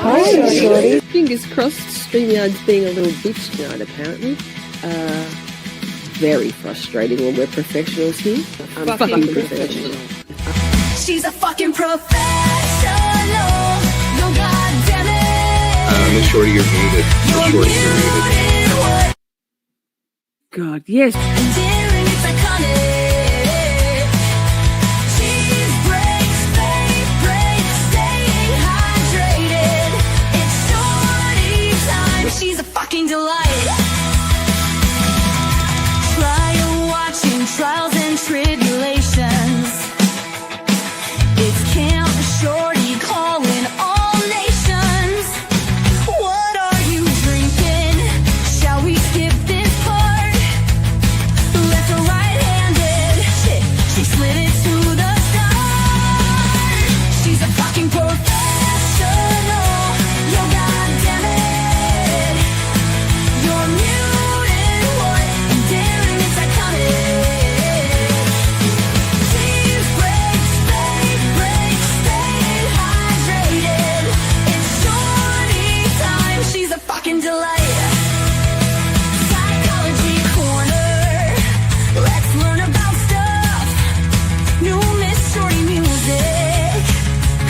Hi, Shorty. Fingers crossed, StreamYard's being a little bitch tonight, apparently. Very frustrating when we're professionals here. I'm fucking professional. She's a fucking professional. No, goddammit. Miss Shorty, you're muted. Miss Shorty, you're muted. God, yes. Endearing, it's iconic. Cheese breaks, fake breaks, staying hydrated. It's Shorty time. She's a fucking delight. Trial watching, trials and tribulations. It's Camp Shorty calling all nations. What are you drinking? Shall we skip this part? Left or right-handed? Shit, she slid it to the start. She's a fucking professional. Yo, goddammit. You're muted, what? Endearing, it's iconic. Cheese breaks, fake breaks, staying hydrated. It's Shorty time. She's a fucking delight. Psychology corner. Let's learn about stuff. New Miss Shorty music.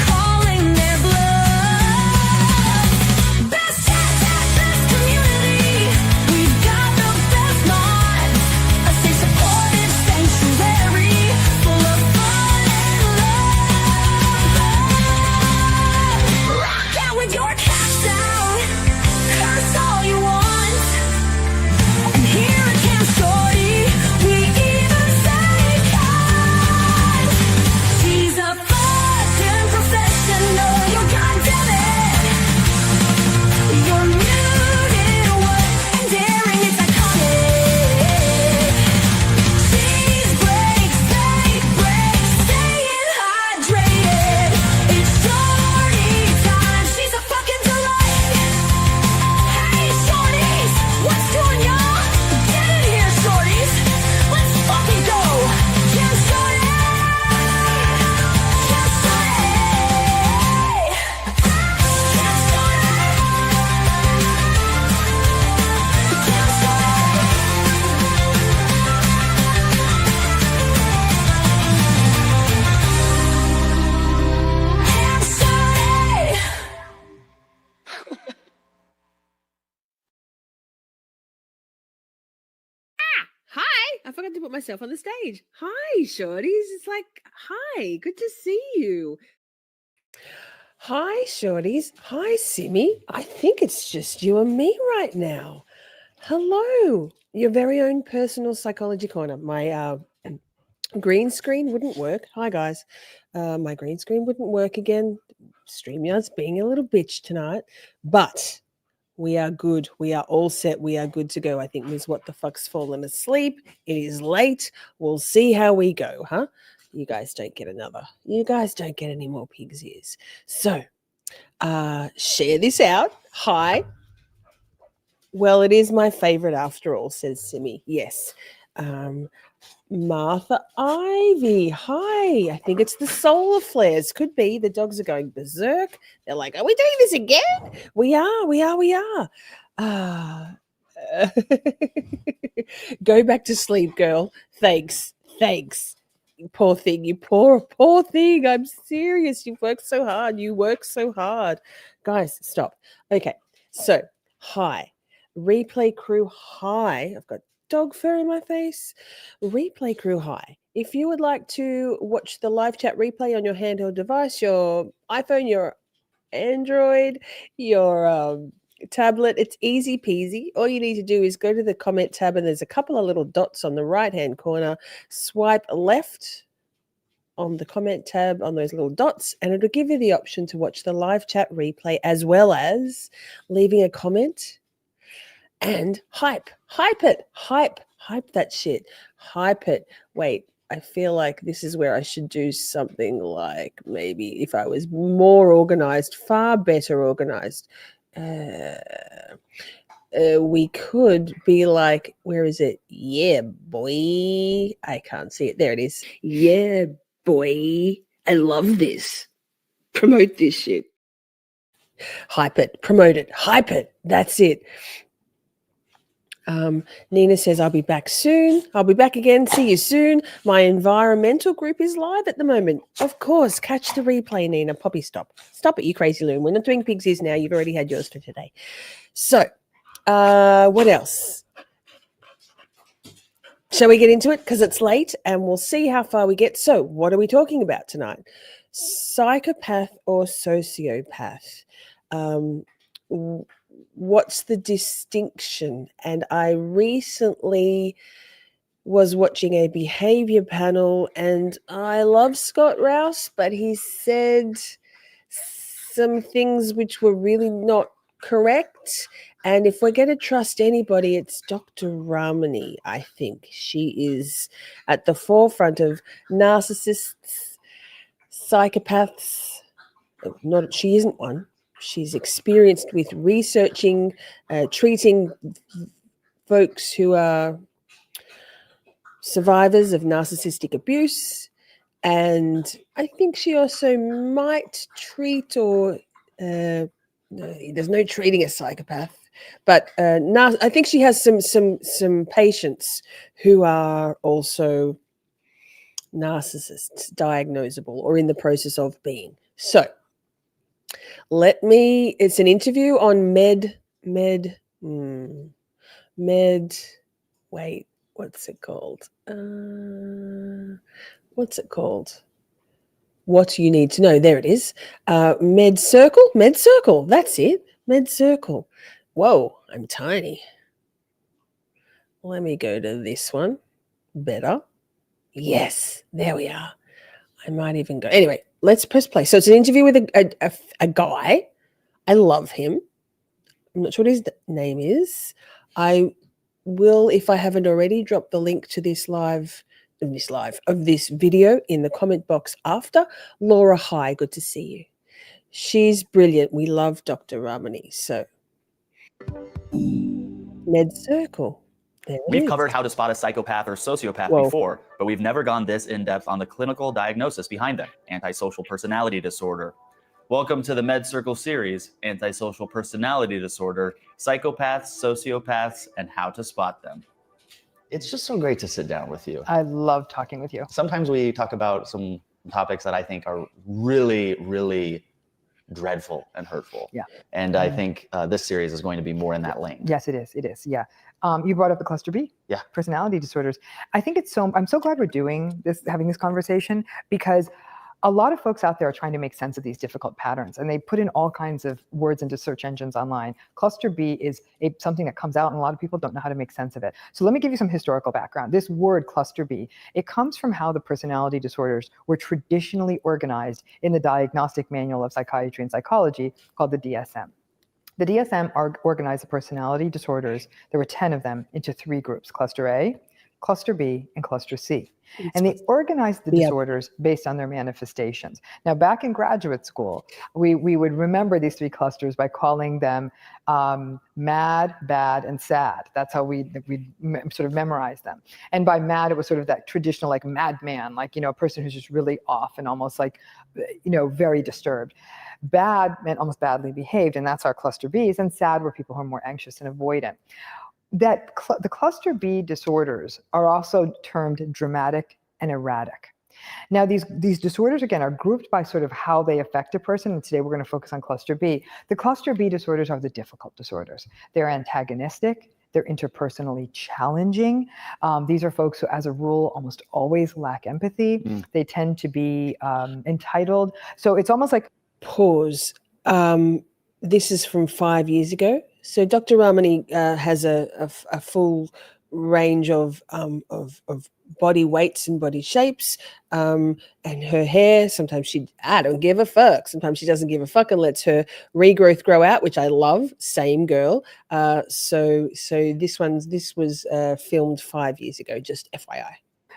Calling their bluff. Best chat, best community. We've got the best mods. A safe, supportive sanctuary full of fun and love. Rock out with your cats down. Curse all you want. And here at Camp Shorty, we even say God. She's a fucking professional. Yo, goddammit. You're muted, what? Endearing, it's iconic. Cheese breaks, fake breaks, staying hydrated. It's Shorty time. She's a fucking delight. Hey, Shorties, what's doing, y'all? Get in here, Shorties. Let's fucking go. Camp Shorty. Camp Shorty. Camp Shorty. Camp Shorty. Camp Shorty. Hi! I forgot to put myself on the stage. Hi, Shorties. It's like, hi, good to see you. Hi, Shorties. Hi, Simmy. I think it's just you and me right now. Hello. Your very own personal psychology corner. My green screen wouldn't work. Hi, guys. My green screen wouldn't work again. StreamYard's being a little bitch tonight. But we are good. We are all set. We are good to go. I think Ms. What the Fuck's fallen asleep. It is late. We'll see how we go, huh? You guys don't get any more pig's ears. So, share this out. Hi. Well, it is my favorite after all, says Simmy. Yes. Martha Ivy. Hi. I think it's the solar flares. Could be. The dogs are going berserk. They're like, are we doing this again? We are. Go back to sleep, girl. Thanks. Poor thing. You poor thing. I'm serious. You work so hard. Guys, stop. Okay. So, hi. Replay crew, hi. I've got dog fur in my face. Replay crew, hi. If you would like to watch the live chat replay on your handheld device, your iPhone, your Android, your tablet, it's easy peasy. All you need to do is go to the comment tab and there's a couple of little dots on the right hand corner. Swipe left on the comment tab on those little dots and it'll give you the option to watch the live chat replay as well as leaving a comment and hype that shit. Hype it. Wait, I feel like this is where I should do something like maybe if I was more organized, far better organized. We could be like, where is it? Yeah, boy. I can't see it. There it is. Yeah, boy. I love this. Promote this shit. Hype it, promote it, hype it. That's it. Nina says, I'll be back soon. I'll be back again. See you soon. My environmental group is live at the moment. Of course. Catch the replay, Nina. Poppy, stop. Stop it, you crazy loon. We're not doing Pigsies now. You've already had yours for today. So, what else? Shall we get into it? Because it's late and we'll see how far we get. So, what are we talking about tonight? Psychopath or sociopath? What's the distinction? And I recently was watching a behavior panel, and I love Scott Rouse, but he said some things which were really not correct. And if we're going to trust anybody, it's Dr. Ramani. I think she is at the forefront of narcissists, psychopaths. Not, she isn't one. She's experienced with researching, treating folks who are survivors of narcissistic abuse. And I think she also might treat or no, there's no treating a psychopath, but I think she has some patients who are also narcissists, diagnosable or in the process of being. So it's an interview on wait, what's it called? What you need to know. There it is. Med Circle, that's it. Med Circle. Whoa, I'm tiny. Let me go to this one. Better. Yes, there we are. I might even go. Anyway, let's press play. So it's an interview with a guy. I love him. I'm not sure what his name is. I will, if I haven't already, drop the link to this video in the comment box after. Laura, hi, good to see you. She's brilliant. We love Dr. Ramani. So, Med Circle. We've covered how to spot a psychopath or sociopath before, but we've never gone this in-depth on the clinical diagnosis behind them, antisocial personality disorder. Welcome to the Med Circle series, Antisocial Personality Disorder, Psychopaths, Sociopaths, and How to Spot Them. It's just so great to sit down with you. I love talking with you. Sometimes we talk about some topics that I think are really, really dreadful and hurtful. Yeah. And I think this series is going to be more in that lane. Yes, it is. It is. Yeah. You brought up the cluster B. Yeah. Personality disorders. I think I'm so glad we're doing this, having this conversation, because a lot of folks out there are trying to make sense of these difficult patterns, and they put in all kinds of words into search engines online. Cluster B is something that comes out, and a lot of people don't know how to make sense of it. So let me give you some historical background. This word cluster B, it comes from how the personality disorders were traditionally organized in the Diagnostic Manual of Psychiatry and Psychology, called the DSM. The DSM organized the personality disorders, there were 10 of them, into 3 groups: cluster A, cluster B, and cluster C. And they organized the disorders based on their manifestations. Now, back in graduate school, we would remember these 3 clusters by calling them mad, bad, and sad. That's how we sort of memorize them. And by mad, it was sort of that traditional, like, madman, like, a person who's just really off and almost like, very disturbed. Bad meant almost badly behaved, and that's our cluster Bs. And sad were people who are more anxious and avoidant. The cluster B disorders are also termed dramatic and erratic. Now, these disorders, again, are grouped by sort of how they affect a person, and today we're going to focus on cluster B. The cluster B disorders are the difficult disorders. They're antagonistic, they're interpersonally challenging. These are folks who, as a rule, almost always lack empathy. They tend to be entitled. So it's almost like... Pause. This is from 5 years ago. So Dr. Ramani has a full range of body weights and body shapes, and her hair. Sometimes I don't give a fuck. Sometimes she doesn't give a fuck and lets her regrowth grow out, which I love. Same girl. So this was filmed 5 years ago. Just FYI.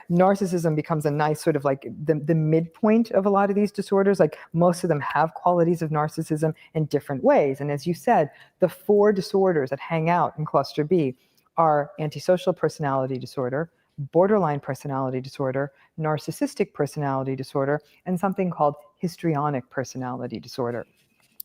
Narcissism becomes a nice sort of like the midpoint of a lot of these disorders. Like, most of them have qualities of narcissism in different ways. And as you said, the 4 disorders that hang out in cluster B are antisocial personality disorder, borderline personality disorder, narcissistic personality disorder, and something called histrionic personality disorder.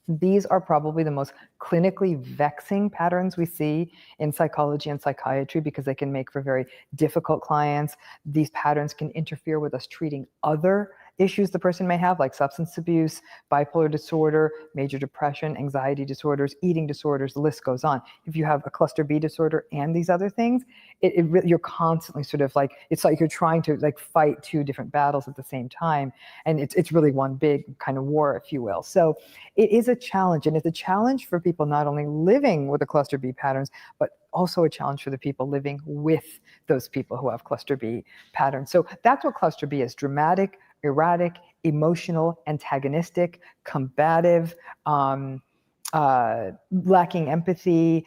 These are probably the most clinically vexing patterns we see in psychology and psychiatry because they can make for very difficult clients. These patterns can interfere with us treating other issues the person may have, like substance abuse, bipolar disorder, major depression, anxiety disorders, eating disorders, the list goes on. If you have a cluster B disorder and these other things, you're constantly sort of like, it's like you're trying to like fight two different battles at the same time. And it's really one big kind of war, if you will. So it is a challenge. And it's a challenge for people not only living with the cluster B patterns, but also a challenge for the people living with those people who have cluster B patterns. So that's what cluster B is: dramatic, erratic, emotional, antagonistic, combative, lacking empathy,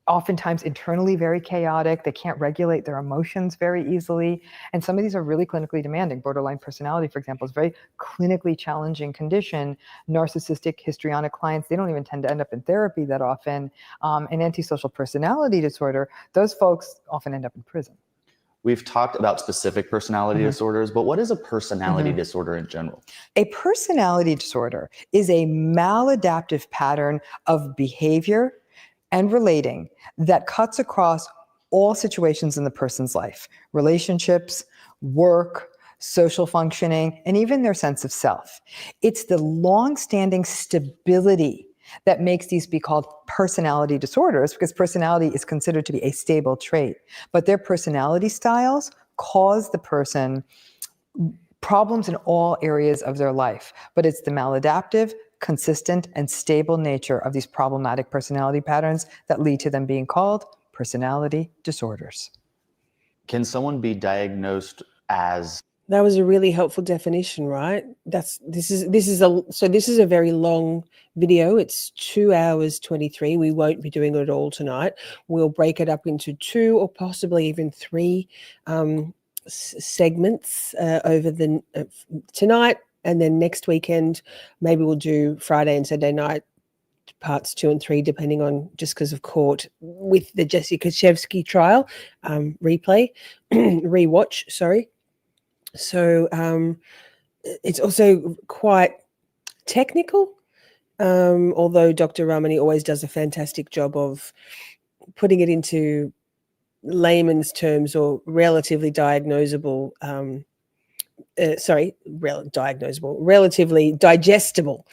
oftentimes internally very chaotic. They can't regulate their emotions very easily. And some of these are really clinically demanding. Borderline personality, for example, is a very clinically challenging condition. Narcissistic, histrionic clients, they don't even tend to end up in therapy that often. And antisocial personality disorder, those folks often end up in prison. We've talked about specific personality disorders, but what is a personality disorder in general? A personality disorder is a maladaptive pattern of behavior and relating that cuts across all situations in the person's life: relationships, work, social functioning, and even their sense of self. It's the long-standing stability that makes these be called personality disorders, because personality is considered to be a stable trait. But their personality styles cause the person problems in all areas of their life. But it's the maladaptive, consistent, and stable nature of these problematic personality patterns that lead to them being called personality disorders. Can someone be diagnosed as... That was a really helpful definition, right? This is a very long video. It's 2 hours 23. We won't be doing it all tonight. We'll break it up into 2 or possibly even 3 segments over the tonight, and then next weekend maybe we'll do Friday and Saturday night parts 2 and 3, depending on, just because of court with the Jessica Chevsky trial rewatch. Sorry. So it's also quite technical, although Dr. Ramani always does a fantastic job of putting it into layman's terms or relatively diagnosable, relatively digestible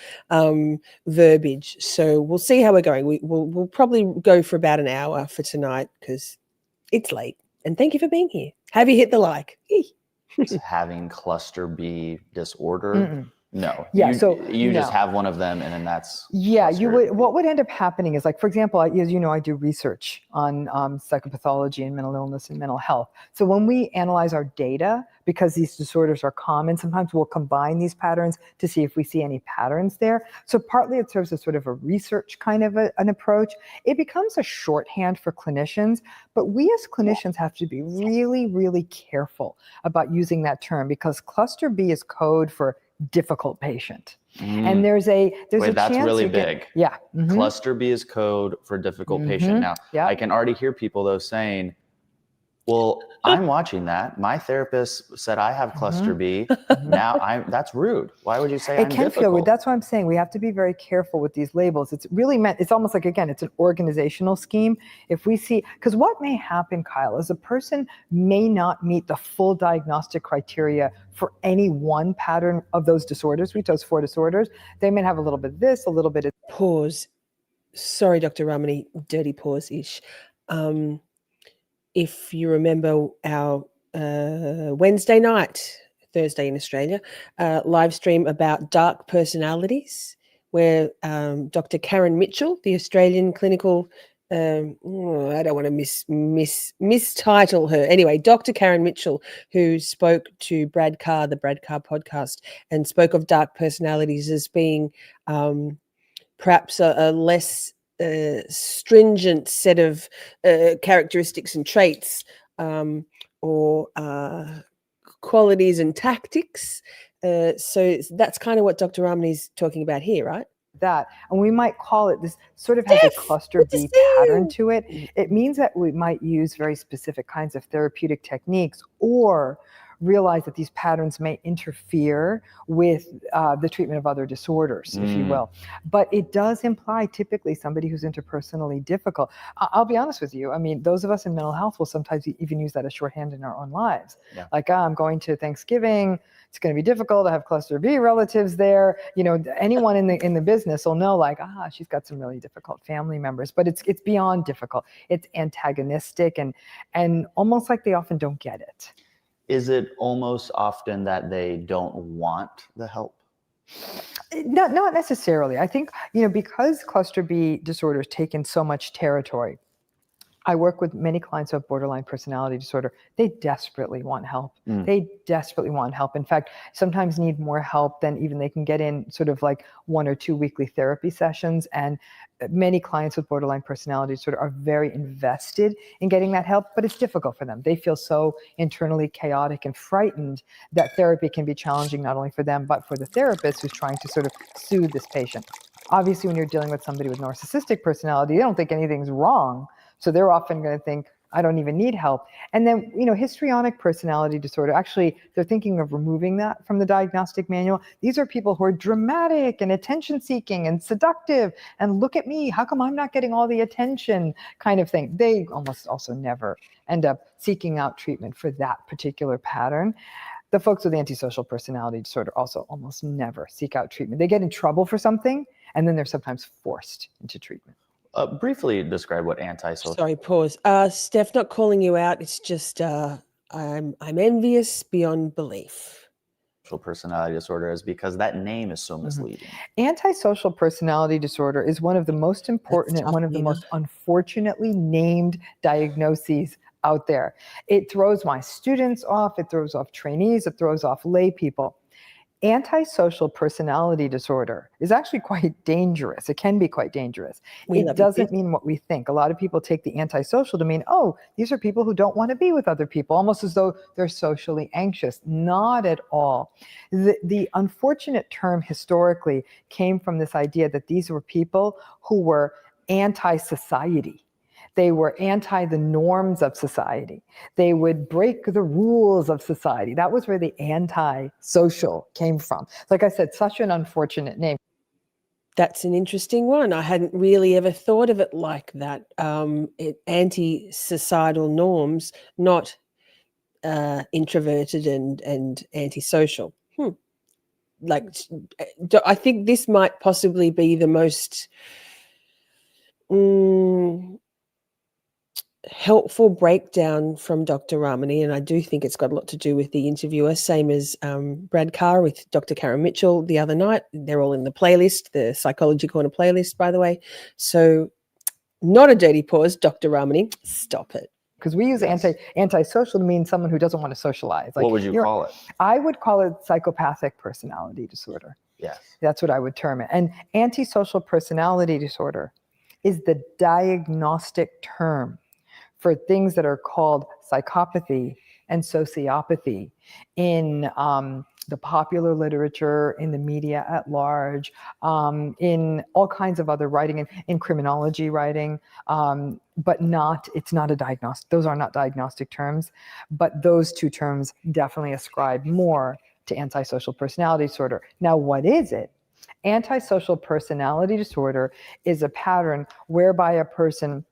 verbiage. So we'll see how we're going. We'll probably go for about an hour for tonight because it's late. And thank you for being here. Have you hit the like? having cluster B disorder? No. Yeah, you just have one of them, and then that's... Yeah, what would end up happening is, like, for example, as you know, I do research on psychopathology and mental illness and mental health. So when we analyze our data, because these disorders are common, sometimes we'll combine these patterns to see if we see any patterns there. So partly it serves as sort of a research kind of an approach. It becomes a shorthand for clinicians, but we as clinicians have to be really, really careful about using that term, because cluster B is code for difficult patient. And there's a that's chance really you big. Yeah. Cluster B is code for difficult patient. Now, I can already hear people though saying, well, I'm watching that. My therapist said I have cluster B. Now that's rude. Why would you say I'm difficult? It can feel rude. That's why I'm saying we have to be very careful with these labels. It's really meant, it's almost like, again, it's an organizational scheme. If we see, because what may happen, Kyle, is a person may not meet the full diagnostic criteria for any one pattern of those disorders. We chose 4 disorders. They may have a little bit of this, a little bit of... Pause. Sorry, Dr. Ramani, dirty pause-ish. If you remember our Wednesday night, Thursday in Australia, live stream about dark personalities, where Dr. Karen Mitchell, the Australian clinical, I don't want to mistitle her. Anyway, Dr. Karen Mitchell, who spoke to Brad Carr, the Brad Carr podcast, and spoke of dark personalities as being perhaps a less stringent set of characteristics and traits, or qualities and tactics. So that's kind of what Dr. Ramani's talking about here, right? That, and we might call it, this sort of has a cluster B pattern to it. It means that we might use very specific kinds of therapeutic techniques or realize that these patterns may interfere with the treatment of other disorders, if you will. But it does imply typically somebody who's interpersonally difficult. I'll be honest with you. I mean, those of us in mental health will sometimes even use that as shorthand in our own lives. Yeah. Like, I'm going to Thanksgiving. It's going to be difficult. I have cluster B relatives there. You know, anyone in the business will know, like, she's got some really difficult family members. But it's beyond difficult. It's antagonistic and almost like they often don't get it. Is it almost often that they don't want the help? Not necessarily. I think, because cluster B disorder has taken so much territory, I work with many clients who have borderline personality disorder. They desperately want help. They desperately want help. In fact, sometimes need more help than even they can get in sort of like 1 or 2 weekly therapy sessions. And many clients with borderline personality disorder are very invested in getting that help, but it's difficult for them. They feel so internally chaotic and frightened that therapy can be challenging not only for them, but for the therapist who's trying to sort of soothe this patient. Obviously, when you're dealing with somebody with narcissistic personality, they don't think anything's wrong. So they're often going to think, I don't even need help. And then, histrionic personality disorder, actually, they're thinking of removing that from the diagnostic manual. These are people who are dramatic and attention-seeking and seductive. And look at me, how come I'm not getting all the attention kind of thing. They almost also never end up seeking out treatment for that particular pattern. The folks with antisocial personality disorder also almost never seek out treatment. They get in trouble for something, and then they're sometimes forced into treatment. Briefly describe what antisocial. Sorry, pause. Steph, not calling you out. It's just I'm envious beyond belief. Personality disorder is because that name is so misleading. Antisocial personality disorder is one of the most important and one of the most unfortunately named diagnoses out there. It throws my students off. It throws off trainees. It throws off lay people. Antisocial personality disorder is actually quite dangerous. It can be quite dangerous. It doesn't mean what we think. A lot of people take the antisocial to mean, these are people who don't want to be with other people, almost as though they're socially anxious. Not at all. The unfortunate term historically came from this idea that these were people who were anti-society. They were anti the norms of society. They would break the rules of society. That was where the anti-social came from. Like I said, such an unfortunate name. That's an interesting one. I hadn't really ever thought of it like that. Anti-societal norms, not introverted and antisocial. I think this might possibly be the most helpful breakdown from Dr. Ramani, and I do think it's got a lot to do with the interviewer, same as Brad Carr with Dr. Karen Mitchell the other night. They're all in the playlist, the Psychology Corner playlist, by the way. So not a dirty pause, Dr. Ramani. Stop it. Because we use antisocial to mean someone who doesn't want to socialize. Like, what would you call it? I would call it psychopathic personality disorder. Yes. That's what I would term it. And antisocial personality disorder is the diagnostic term for things that are called psychopathy and sociopathy in the popular literature, in the media at large, in all kinds of other writing, in criminology writing, but it's not a diagnostic. Those are not diagnostic terms, but those two terms definitely ascribe more to antisocial personality disorder. Now, what is it? Antisocial personality disorder is a pattern whereby a person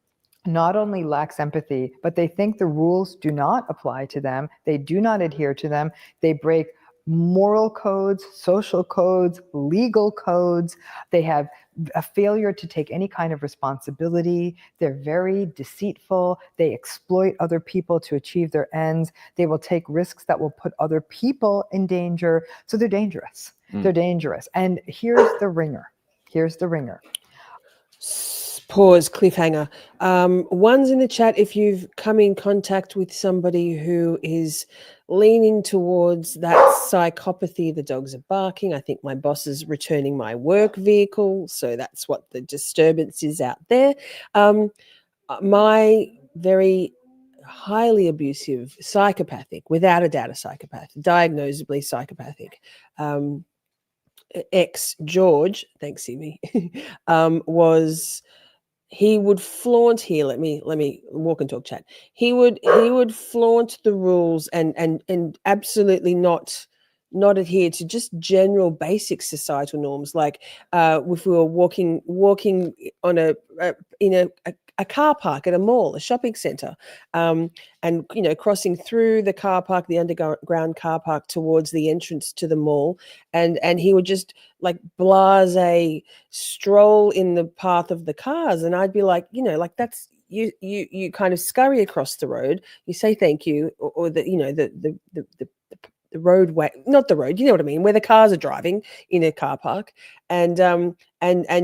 not only lacks empathy, but they think the rules do not apply to them. They do not adhere to them. They break moral codes, social codes, legal codes. They have a failure to take any kind of responsibility. They're very deceitful. They exploit other people to achieve their ends. They will take risks that will put other people in danger. So they're dangerous. They're dangerous. And here's the ringer. Pause, cliffhanger. One's in the chat if you've come in contact with somebody who is leaning towards that psychopathy. The dogs are barking. I think my boss is returning my work vehicle. So that's what the disturbance is out there. My very highly abusive, psychopathic, without a doubt a psychopath, diagnosably psychopathic, ex-George, thanks, Amy, he would flaunt here. Let me walk and talk chat. He would flaunt the rules and absolutely not adhere to just general basic societal norms. Like if we were walking on in a car park at a mall, a shopping center, and crossing through the car park, the underground car park towards the entrance to the mall, and he would just like blase stroll in the path of the cars, and I'd be like, like that's you kind of scurry across the road, you say thank you, or the roadway, not the road, you know what I mean, where the cars are driving in a car park, and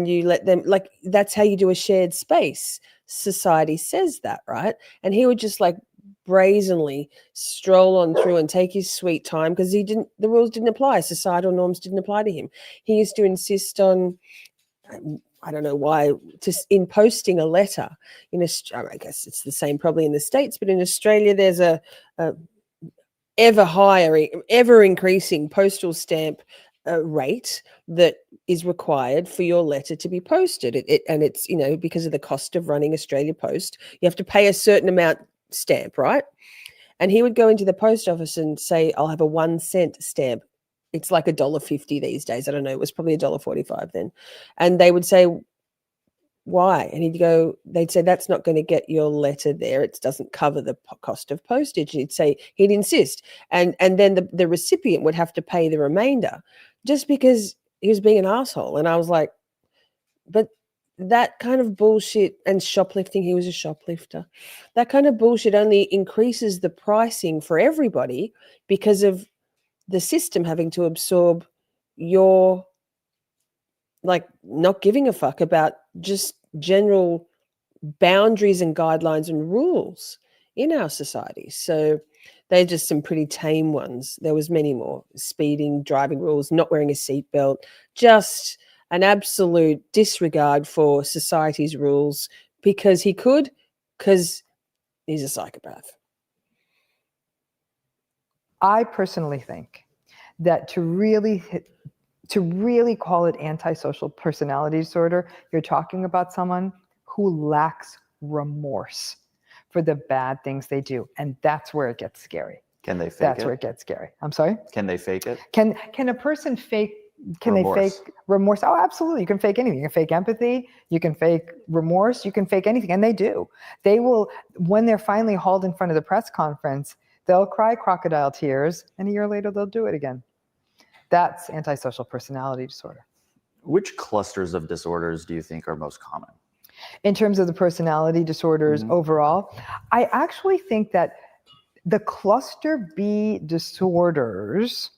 you let them, like, that's how you do a shared space. Society says that, right? And he would just like brazenly stroll on through and take his sweet time because the rules didn't apply, societal norms didn't apply to him. He used to insist on, I don't know why, in posting a letter in Australia. I guess it's the same probably in the States, but in Australia there's a ever increasing postal stamp rate that is required for your letter to be posted. And it's because of the cost of running Australia Post, you have to pay a certain amount stamp, right? And he would go into the post office and say, "I'll have a 1 cent stamp." It's like $1.50 these days. I don't know. It was probably $1.45 then. And they would say, "Why?" And they'd say, "That's not going to get your letter there. It doesn't cover the cost of postage." He'd insist. And then the recipient would have to pay the remainder just because he was being an asshole. And I was like, but that kind of bullshit, and shoplifting, he was a shoplifter. That kind of bullshit only increases the pricing for everybody because of the system having to absorb your, like, not giving a fuck about just general boundaries and guidelines and rules in our society. So they're just some pretty tame ones. There was many more: speeding, driving rules, not wearing a seatbelt, just an absolute disregard for society's rules because he's a psychopath. I personally think that to really call it antisocial personality disorder, you're talking about someone who lacks remorse for the bad things they do. And that's where it gets scary. Can they fake it? That's where it gets scary. I'm sorry? Can they fake it? Can a person fake, remorse. they fake remorse? Oh, absolutely. You can fake anything. You can fake empathy. You can fake remorse. You can fake anything. And they do. They will, when they're finally hauled in front of the press conference, they'll cry crocodile tears, and a year later they'll do it again. That's antisocial personality disorder. Which clusters of disorders do you think are most common? In terms of the personality disorders overall, I actually think that the cluster B disorders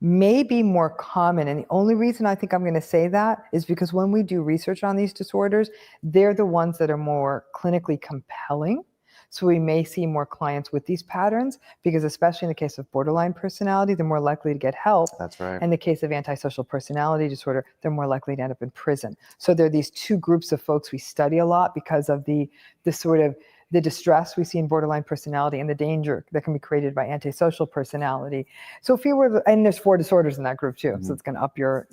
may be more common. And the only reason I think I'm going to say that is because when we do research on these disorders, they're the ones that are more clinically compelling. So we may see more clients with these patterns because, especially in the case of borderline personality, they're more likely to get help. That's right. In the case of antisocial personality disorder, they're more likely to end up in prison. So there are these two groups of folks we study a lot because of the sort of the distress we see in borderline personality and the danger that can be created by antisocial personality. So if you were, and there's 4 disorders in that group too, so it's going to up your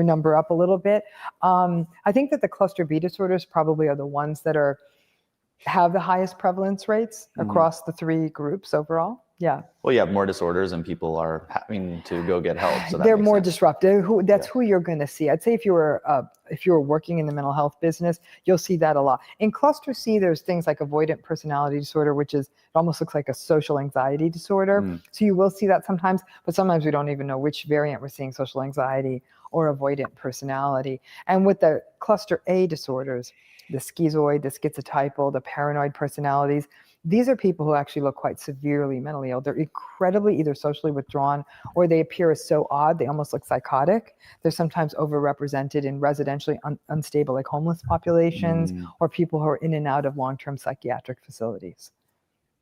number up a little bit. I think that the cluster B disorders probably are the ones that have the highest prevalence rates across the 3 groups overall. Yeah. Well, you have more disorders and people are having to go get help. So they're more disruptive. That's who you're going to see. I'd say if you were working in the mental health business, you'll see that a lot. In cluster C, there's things like avoidant personality disorder, which is, it almost looks like a social anxiety disorder. So you will see that sometimes, but sometimes we don't even know which variant we're seeing, social anxiety or avoidant personality. And with the cluster A disorders, the schizoid, the schizotypal, the paranoid personalities, these are people who actually look quite severely mentally ill. They're incredibly either socially withdrawn or they appear as so odd, they almost look psychotic. They're sometimes overrepresented in residentially unstable, like homeless populations or people who are in and out of long-term psychiatric facilities.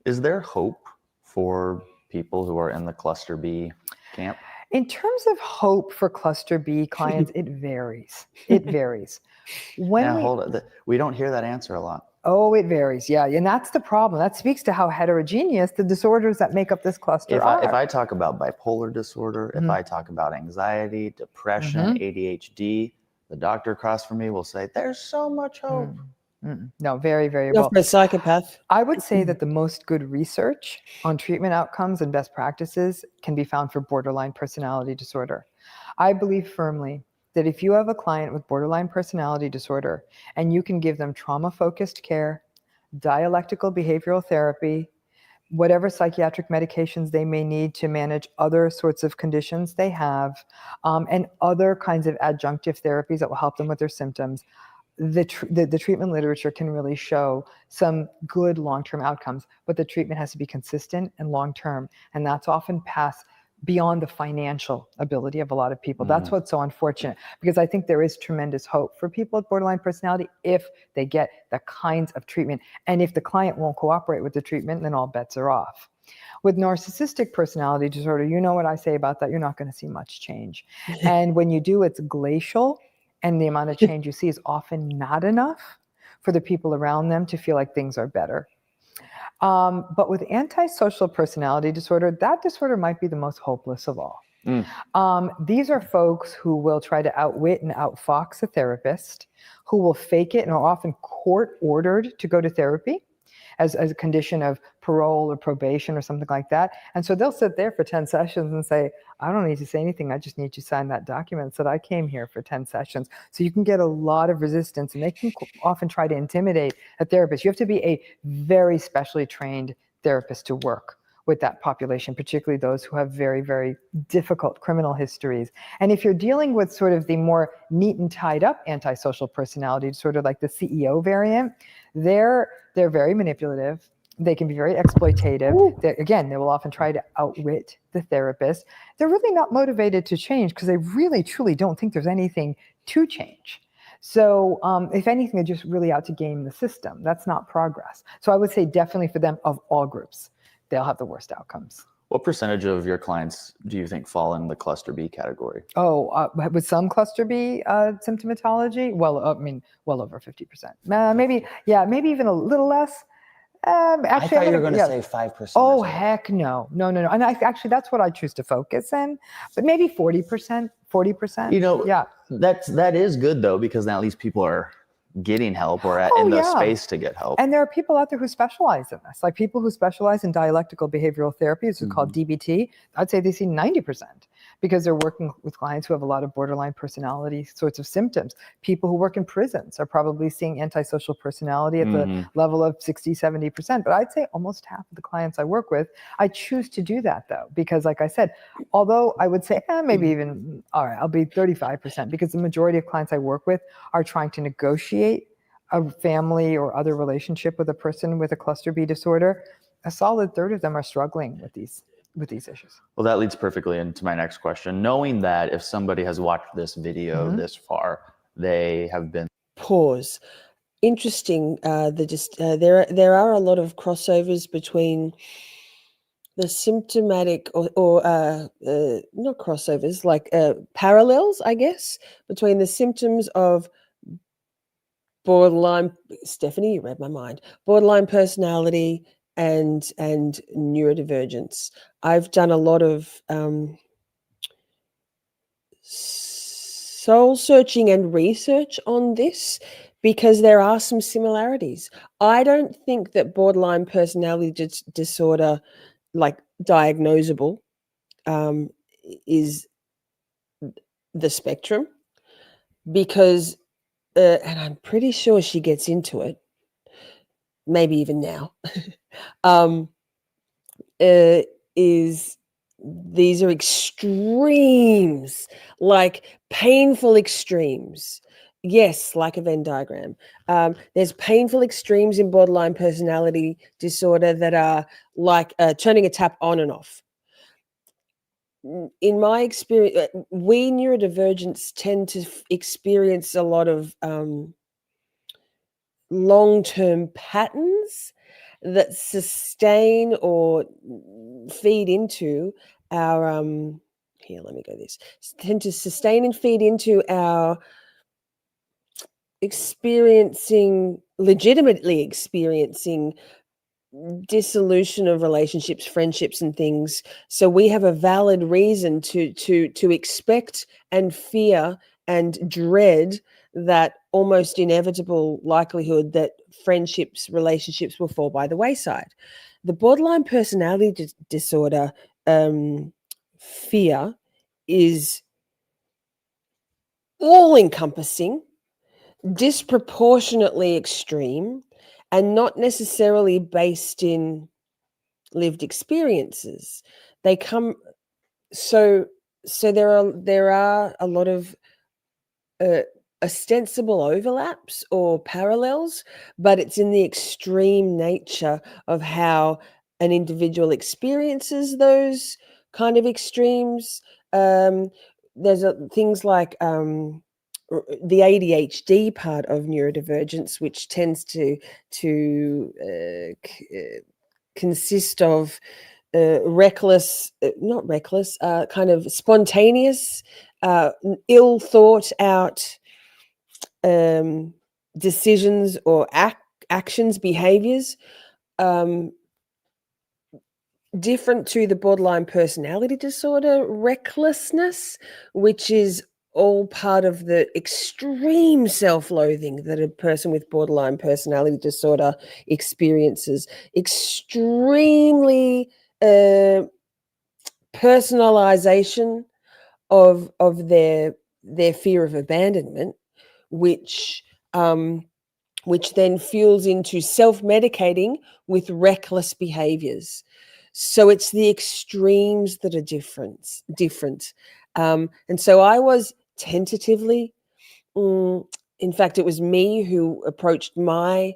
Is there hope for people who are in the cluster B camp? In terms of hope for cluster B clients, it varies. It varies. Hold it. We don't hear that answer a lot. Oh, it varies. Yeah. And that's the problem. That speaks to how heterogeneous the disorders that make up this cluster are. If I talk about bipolar disorder, if I talk about anxiety, depression, ADHD, The doctor across from me will say, "There's so much hope." No, very, very Not well. for a psychopath. I would say that the most good research on treatment outcomes and best practices can be found for borderline personality disorder. I believe firmly that if you have a client with borderline personality disorder and you can give them trauma-focused care, dialectical behavioral therapy, whatever psychiatric medications they may need to manage other sorts of conditions they have, and other kinds of adjunctive therapies that will help them with their symptoms, the treatment literature can really show some good long-term outcomes, but the treatment has to be consistent and long-term, and that's often past beyond the financial ability of a lot of people. That's what's so unfortunate, because I think there is tremendous hope for people with borderline personality if they get the kinds of treatment. And if the client won't cooperate with the treatment, then all bets are off. With narcissistic personality disorder, you know what I say about that, you're not going to see much change. And when you do, it's glacial, and the amount of change you see is often not enough for the people around them to feel like things are better. But with antisocial personality disorder, that disorder might be the most hopeless of all. These are folks who will try to outwit and outfox a therapist, who will fake it and are often court-ordered to go to therapy as a condition of parole or probation or something like that. And so they'll sit there for 10 sessions and say, I don't need to say anything. I just need you to sign that document that I came here for 10 sessions. So you can get a lot of resistance, and they can often try to intimidate a therapist. You have to be a very specially trained therapist to work with that population, particularly those who have very, very difficult criminal histories. And if you're dealing with sort of the more neat and tied up antisocial personality, sort of like the CEO variant, they're very manipulative. They can be very exploitative. They will often try to outwit the therapist. They're really not motivated to change because they really, truly don't think there's anything to change. So if anything, they're just really out to game the system. That's not progress. So I would say definitely for them, of all groups, they'll have the worst outcomes. What percentage of your clients do you think fall in the cluster B category? With some cluster B symptomatology, well over 50%. Maybe even a little less. Actually, I thought you were going to say 5%. Oh, heck no. And actually, that's what I choose to focus in. But maybe 40%. Yeah. That is good, though, because now at least people are getting help or in the space to get help. And there are people out there who specialize in this, like people who specialize in dialectical behavioral therapy, it's called DBT. I'd say they see 90% because they're working with clients who have a lot of borderline personality sorts of symptoms. People who work in prisons are probably seeing antisocial personality at the level of 60, 70%. But I'd say almost half of the clients I work with, I choose to do that though, because like I said, although I would say maybe even, all right, I'll be 35%, because the majority of clients I work with are trying to negotiate a family or other relationship with a person with a cluster B disorder. A solid third of them are struggling with these issues. Well, that leads perfectly into my next question. Knowing that if somebody has watched this video this far, they have been Pause. Interesting. There are a lot of crossovers between the symptomatic or not crossovers, like parallels, I guess, between the symptoms of borderline, Stephanie, you read my mind, borderline personality and neurodivergence. I've done a lot of soul searching and research on this because there are some similarities. I don't think that borderline personality disorder, like diagnosable, is the spectrum, because and I'm pretty sure she gets into it, maybe even now, these are extremes, like painful extremes. Yes, like a Venn diagram. There's painful extremes in borderline personality disorder that are like turning a tap on and off. In my experience, we neurodivergents tend to experience a lot of long-term patterns that sustain or feed into our tend to sustain and feed into our legitimately experiencing dissolution of relationships, friendships, and things. So we have a valid reason to expect and fear and dread that almost inevitable likelihood that friendships, relationships will fall by the wayside. The borderline personality disorder fear is all encompassing, disproportionately extreme, and not necessarily based in lived experiences. They come so there are a lot of ostensible overlaps or parallels, but it's in the extreme nature of how an individual experiences those kind of extremes. There's things like the ADHD part of neurodivergence, which tends to consist of kind of spontaneous, ill thought out decisions or actions, behaviors, different to the borderline personality disorder recklessness, which is all part of the extreme self-loathing that a person with borderline personality disorder experiences. Extremely personalization of their fear of abandonment, which then fuels into self-medicating with reckless behaviors. So it's the extremes that are different. And so I was tentatively, in fact, it was me who approached my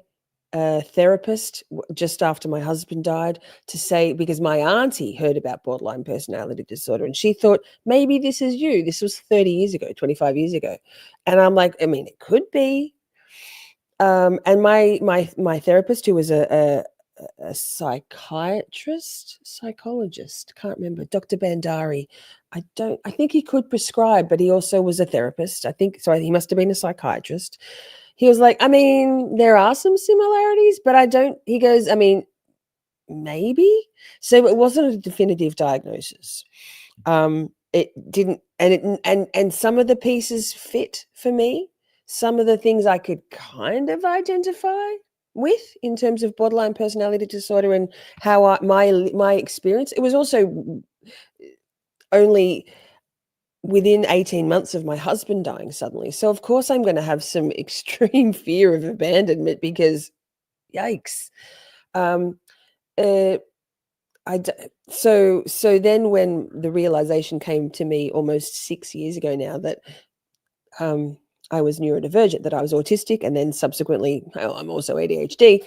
therapist just after my husband died to say, because my auntie heard about borderline personality disorder and she thought, maybe this is you. This was 30 years ago, 25 years ago. And I'm like, I mean, it could be. And my therapist, who was a psychologist, can't remember, Dr. Bandari. I think he could prescribe, but he also was a therapist. He must have been a psychiatrist. He was like, I mean, there are some similarities, but he goes, I mean, maybe. So it wasn't a definitive diagnosis. It didn't, and some of the pieces fit for me. Some of the things I could kind of identify with in terms of borderline personality disorder and how my experience. It was also only within 18 months of my husband dying suddenly. So of course I'm going to have some extreme fear of abandonment because yikes. So then when the realization came to me almost 6 years ago now that I was neurodivergent, that I was autistic, and then subsequently I'm also ADHD,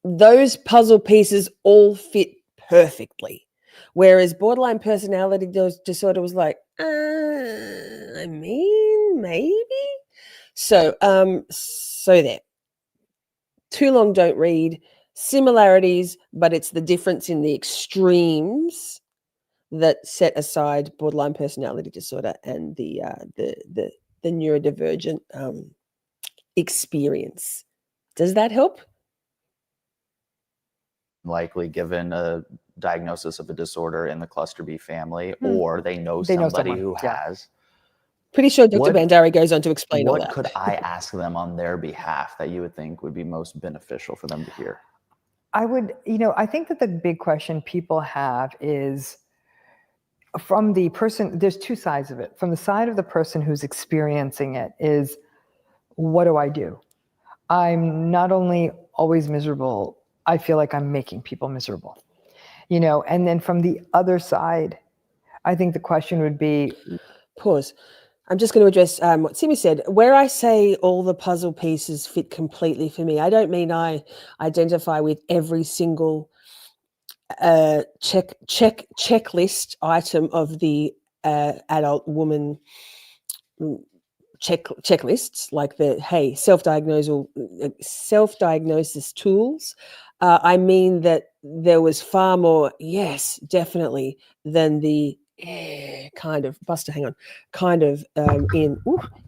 those puzzle pieces all fit perfectly. Whereas borderline personality disorder was like, I mean, maybe. So there. Too long, don't read. Similarities, but it's the difference in the extremes that set aside borderline personality disorder and the neurodivergent experience. Does that help? Likely given a diagnosis of a disorder in the cluster B family, or they know somebody who has. Pretty sure Dr. Bandari goes on to explain all that. What could I ask them on their behalf that you would think would be most beneficial for them to hear? I think that the big question people have is from the person, there's two sides of it. From the side of the person who's experiencing it is, what do I do? I'm not only always miserable, I feel like I'm making people miserable, and then from the other side, I think the question would be, pause. I'm just going to address what Simi said. Where I say all the puzzle pieces fit completely for me, I don't mean I identify with every single checklist item of the adult woman checklists, like the self-diagnosis tools. I mean that there was far more, yes, definitely, than the kind of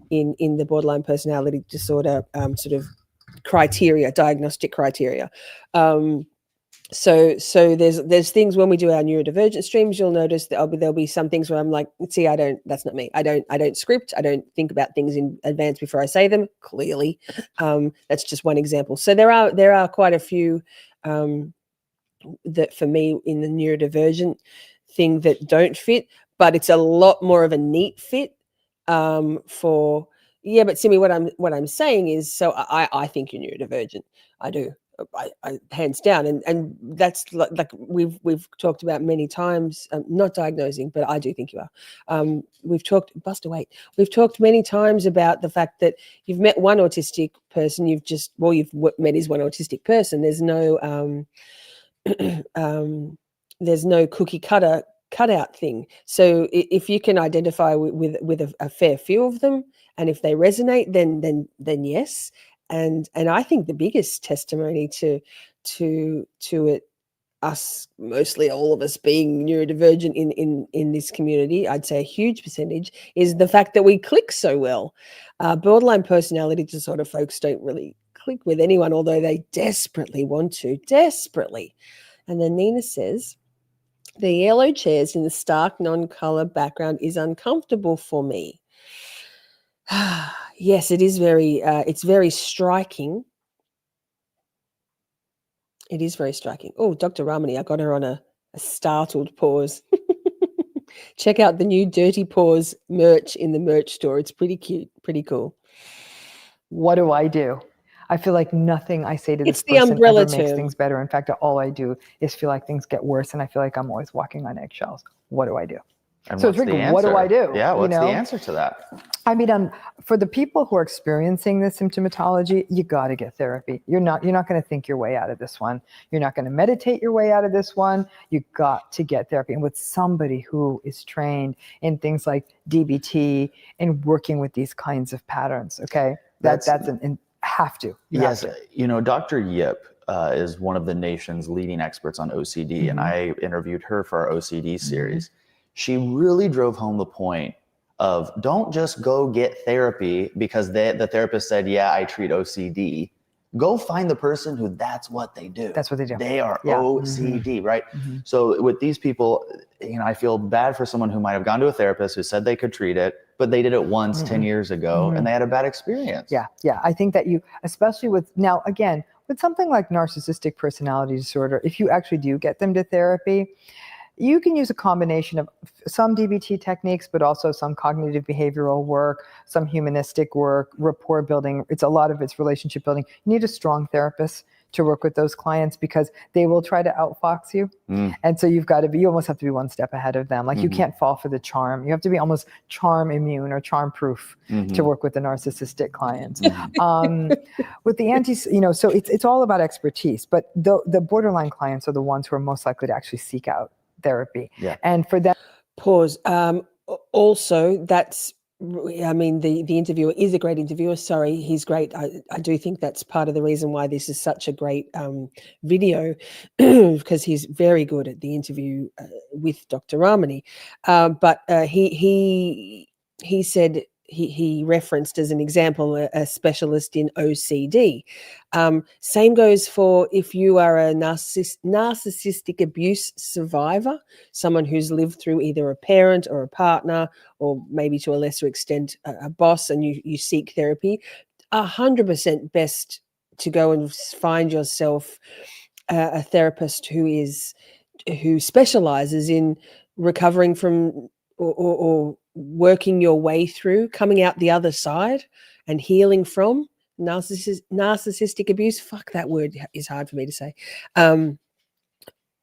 in the borderline personality disorder sort of criteria, diagnostic criteria. So there's things when we do our neurodivergent streams, you'll notice that there'll be some things where I'm like, see, that's not me. I don't script. I don't think about things in advance before I say them. Clearly, that's just one example. So there are quite a few that for me in the neurodivergent thing that don't fit, but it's a lot more of a neat fit for. Yeah, but Simi, what I'm saying is, so I think you're neurodivergent. I do. I hands down, and that's like we've talked about many times. Not diagnosing, but I do think you are. We've talked We've talked many times about the fact that you've met one autistic person. You've met is one autistic person. There's no there's no cookie cutout thing. So if you can identify with a fair few of them, and if they resonate, then yes. And I think the biggest testimony to it, us, mostly all of us being neurodivergent in this community, I'd say a huge percentage, is the fact that we click so well. Borderline personality disorder folks don't really click with anyone, although they desperately want to, desperately. And then Nina says, the yellow chairs in the stark non-color background is uncomfortable for me. Yes, it is it's very striking. It is very striking. Oh, Dr. Ramani, I got her on a startled pause. Check out the new Dirty Paws merch in the merch store. It's pretty cute, pretty cool. What do? I feel like nothing I say to this It's the person umbrella ever makes term. things better. In fact, all I do is feel like things get worse, and I feel like I'm always walking on eggshells. What do I do? And So what's it's the like, answer? what do I do? Yeah, what's You know? the answer to that? I mean, for the people who are experiencing this symptomatology, you got to get therapy. You're not going to think your way out of this one. You're not going to meditate your way out of this one. You got to get therapy, and with somebody who is trained in things like DBT and working with these kinds of patterns. Okay, that's have to. Yes, Dr. Yip is one of the nation's leading experts on OCD, and I interviewed her for our OCD series. She really drove home the point of don't just go get therapy because the therapist said, yeah, I treat OCD. Go find the person who that's what they do. That's what they do. They are OCD, right? So with these people, I feel bad for someone who might have gone to a therapist who said they could treat it, but they did it once 10 years ago and they had a bad experience. Yeah. I think that especially with something like narcissistic personality disorder, if you actually do get them to therapy, you can use a combination of some DBT techniques, but also some cognitive behavioral work, some humanistic work, rapport building. It's relationship building. You need a strong therapist to work with those clients because they will try to outfox you. And so you almost have to be one step ahead of them. Like you can't fall for the charm. You have to be almost charm immune or charm proof to work with the narcissistic clients. With the so it's all about expertise, but the borderline clients are the ones who are most likely to actually seek out therapy. Yeah. And for them, Pause. Also, the interviewer is a great interviewer. Sorry, he's great. I do think that's part of the reason why this is such a great video, because he's very good at the interview with Dr. Ramani. But he said, he referenced as an example a specialist in OCD. Same goes for if you are a narcissistic abuse survivor, someone who's lived through either a parent or a partner, or maybe to a lesser extent a boss, and you seek therapy. 100% best to go and find yourself a therapist who specializes in recovering from or working your way through, coming out the other side and healing from narcissistic abuse. Fuck, that word is hard for me to say.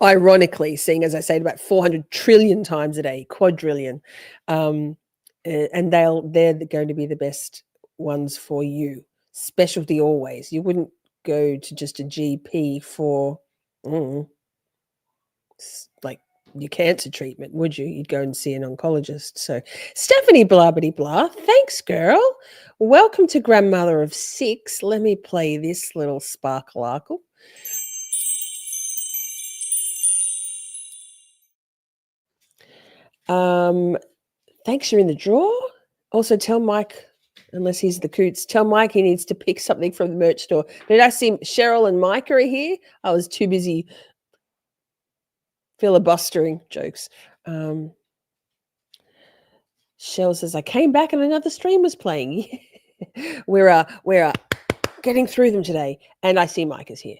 Ironically, seeing as I say it about 400 trillion times a day, quadrillion, and they're going to be the best ones for you. Specialty always. You wouldn't go to just a GP for like your cancer treatment, would you? You'd go and see an oncologist. So Stephanie blah. Thanks, girl. Welcome to Grandmother of Six. Let me play this little sparklearkle. Thanks, you're in the draw. Also tell Mike, unless he's the coots, tell Mike he needs to pick something from the merch store. Did I see Cheryl and Mike are here? I was too busy filibustering jokes. Shell says, I came back and another stream was playing. we're getting through them today. And I see Mike is here.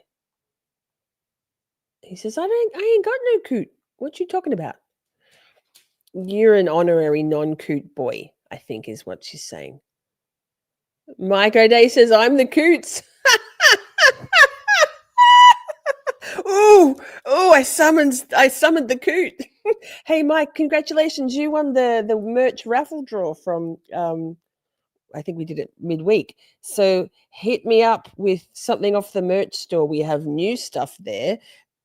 He says, I ain't got no coot. What you talking about? You're an honorary non-coot boy, I think is what she's saying. Mike O'Day says, I'm the coots. Ooh, I summoned the coot. Hey, Mike, congratulations. You won the merch raffle draw from, I think we did it midweek. So hit me up with something off the merch store. We have new stuff there.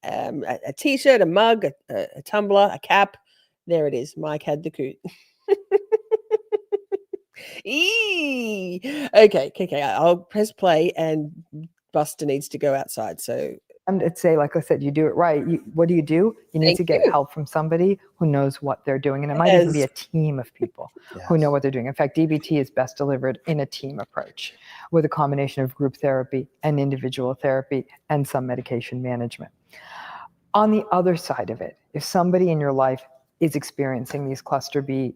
A t-shirt, a mug, a tumbler, a cap. There it is. Mike had the coot. Okay. I'll press play and Buster needs to go outside. So I'd say, like I said, you do it right. What do? You need to get help from somebody who knows what they're doing. And it might even be a team of people who know what they're doing. In fact, DBT is best delivered in a team approach with a combination of group therapy and individual therapy and some medication management. On the other side of it, if somebody in your life is experiencing these cluster B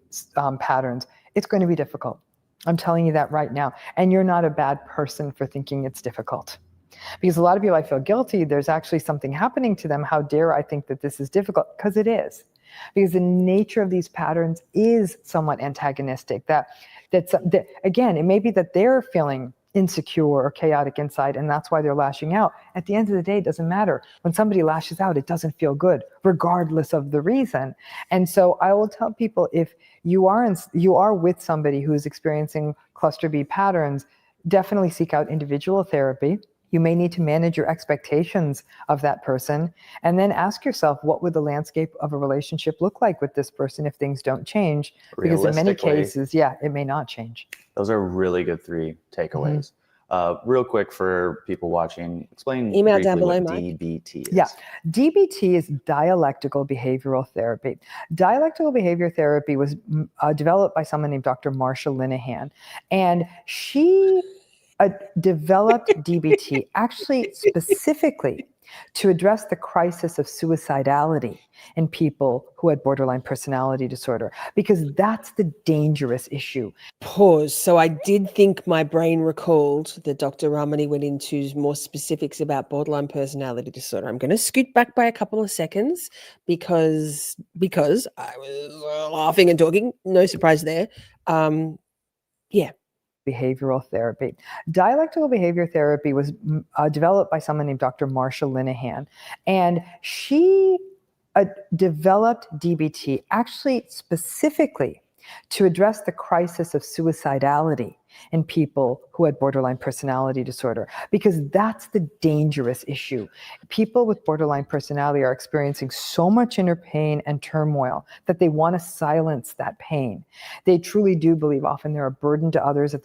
patterns, it's going to be difficult. I'm telling you that right now. And you're not a bad person for thinking it's difficult. Because a lot of people, I feel guilty, there's actually something happening to them. How dare I think that this is difficult? Because it is. Because the nature of these patterns is somewhat antagonistic. That again, it may be that they're feeling insecure or chaotic inside, and that's why they're lashing out. At the end of the day, it doesn't matter. When somebody lashes out, it doesn't feel good, regardless of the reason. And so I will tell people, if you are with somebody who's experiencing cluster B patterns, definitely seek out individual therapy. You may need to manage your expectations of that person, and then ask yourself, what would the landscape of a relationship look like with this person if things don't change? Because in many cases, it may not change. Those are really good 3 takeaways. Real quick for people watching, explain email down briefly below, what Mike. DBT is. Yeah, DBT is dialectical behavioral therapy. Dialectical behavior therapy was developed by someone named Dr. Marsha Linehan, and she developed DBT actually specifically to address the crisis of suicidality in people who had borderline personality disorder, because that's the dangerous issue. Pause. So I did think my brain recalled that Dr. Ramani went into more specifics about borderline personality disorder. I'm going to scoot back by a couple of seconds because I was laughing and talking. No surprise there. Behavioral therapy. Dialectical behavior therapy was developed by someone named Dr. Marsha Linehan, and she developed DBT actually specifically to address the crisis of suicidality in people who had borderline personality disorder, because that's the dangerous issue. People with borderline personality are experiencing so much inner pain and turmoil that they want to silence that pain. They truly do believe often they're a burden to others, that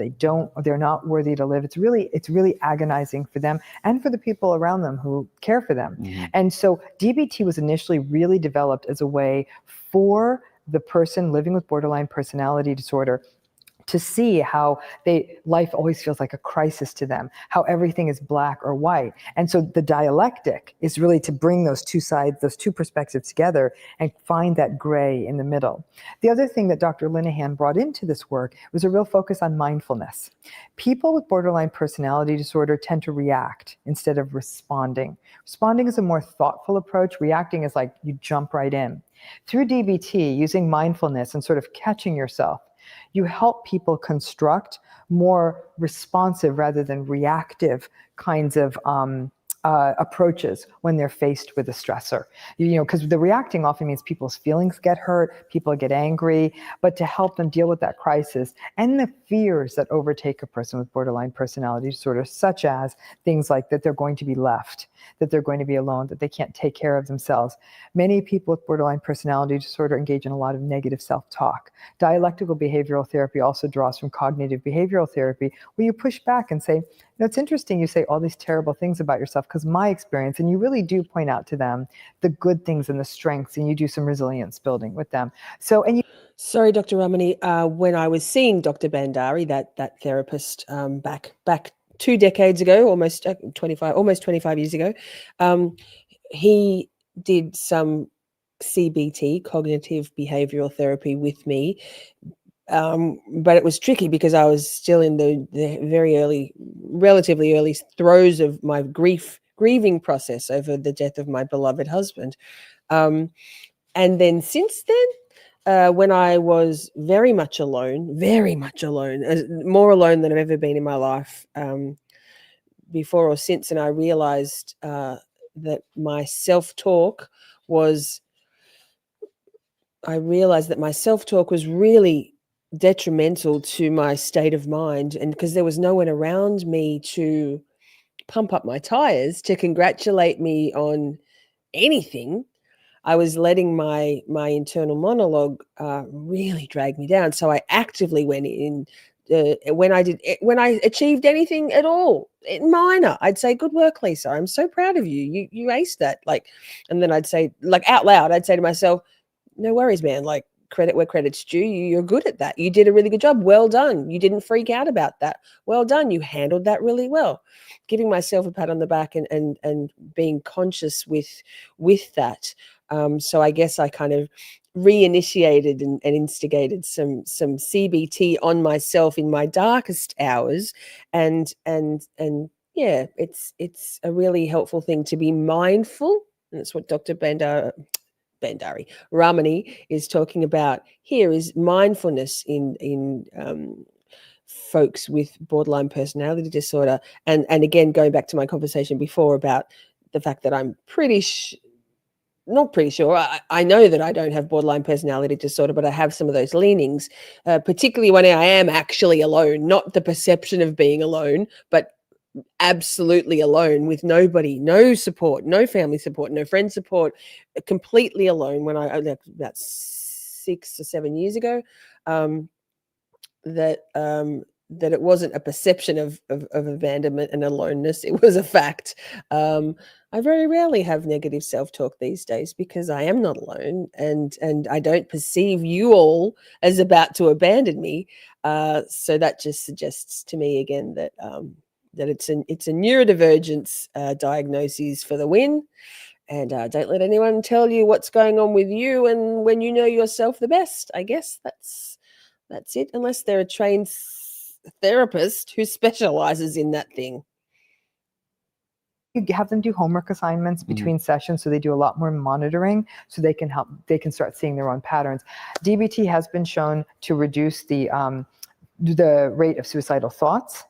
they're not worthy to live. It's really agonizing for them and for the people around them who care for them. And so DBT was initially really developed as a way for the person living with borderline personality disorder to see how life always feels like a crisis to them, how everything is black or white. And so the dialectic is really to bring those two sides, those two perspectives together and find that gray in the middle. The other thing that Dr. Linehan brought into this work was a real focus on mindfulness. People with borderline personality disorder tend to react instead of responding. Responding is a more thoughtful approach. Reacting is like you jump right in. Through DBT, using mindfulness and sort of catching yourself, you help people construct more responsive rather than reactive kinds of approaches when they're faced with a stressor. Because the reacting often means people's feelings get hurt, people get angry, but to help them deal with that crisis and the fears that overtake a person with borderline personality disorder, such as things like that they're going to be left, that they're going to be alone, that they can't take care of themselves. Many people with borderline personality disorder engage in a lot of negative self-talk. Dialectical behavioral therapy also draws from cognitive behavioral therapy, where you push back and say, it's interesting you say all these terrible things about yourself, because my experience, and you really do point out to them the good things and the strengths, and you do some resilience building with them. Sorry, Dr. Ramani, when I was seeing Dr. Bandari, that therapist back 2 decades ago, almost 25 years ago, he did some CBT, cognitive behavioral therapy, with me. But it was tricky because I was still in the very early, relatively early throes of my grieving process over the death of my beloved husband. And then since then, when I was very much alone, more alone than I've ever been in my life, before or since, and I realized that my self-talk was really detrimental to my state of mind, and because there was no one around me to pump up my tires, to congratulate me on anything, I was letting my internal monologue really drag me down. So I actively went in. When I achieved anything at all, minor, I'd say, "Good work, Lisa. I'm so proud of you. You aced that." Like, and then I'd say, like out loud, I'd say to myself, "No worries, man. Like, credit where credit's due. You're good at that. You did a really good job. Well done. You didn't freak out about that. Well done. You handled that really well." Giving myself a pat on the back and being conscious with that. So I guess I kind of reinitiated and instigated some CBT on myself in my darkest hours, and yeah, it's a really helpful thing to be mindful, and that's what Dr. Ramani is talking about here, is mindfulness in folks with borderline personality disorder. And again, going back to my conversation before about the fact that I'm not pretty sure, I know that I don't have borderline personality disorder, but I have some of those leanings, particularly when I am actually alone, not the perception of being alone, but absolutely alone, with nobody, no support, no family support, no friend support, completely alone. When I about 6 or 7 years ago, that it wasn't a perception of abandonment and aloneness, it was a fact. I very rarely have negative self-talk these days because I am not alone, and I don't perceive you all as about to abandon me. So that just suggests to me again that that it's a neurodivergence diagnosis for the win. And don't let anyone tell you what's going on with you, and when you know yourself the best. I guess that's it, unless they're a trained therapist who specializes in that thing. You have them do homework assignments between sessions, so they do a lot more monitoring, so they can start seeing their own patterns. DBT has been shown to reduce the rate of suicidal thoughts,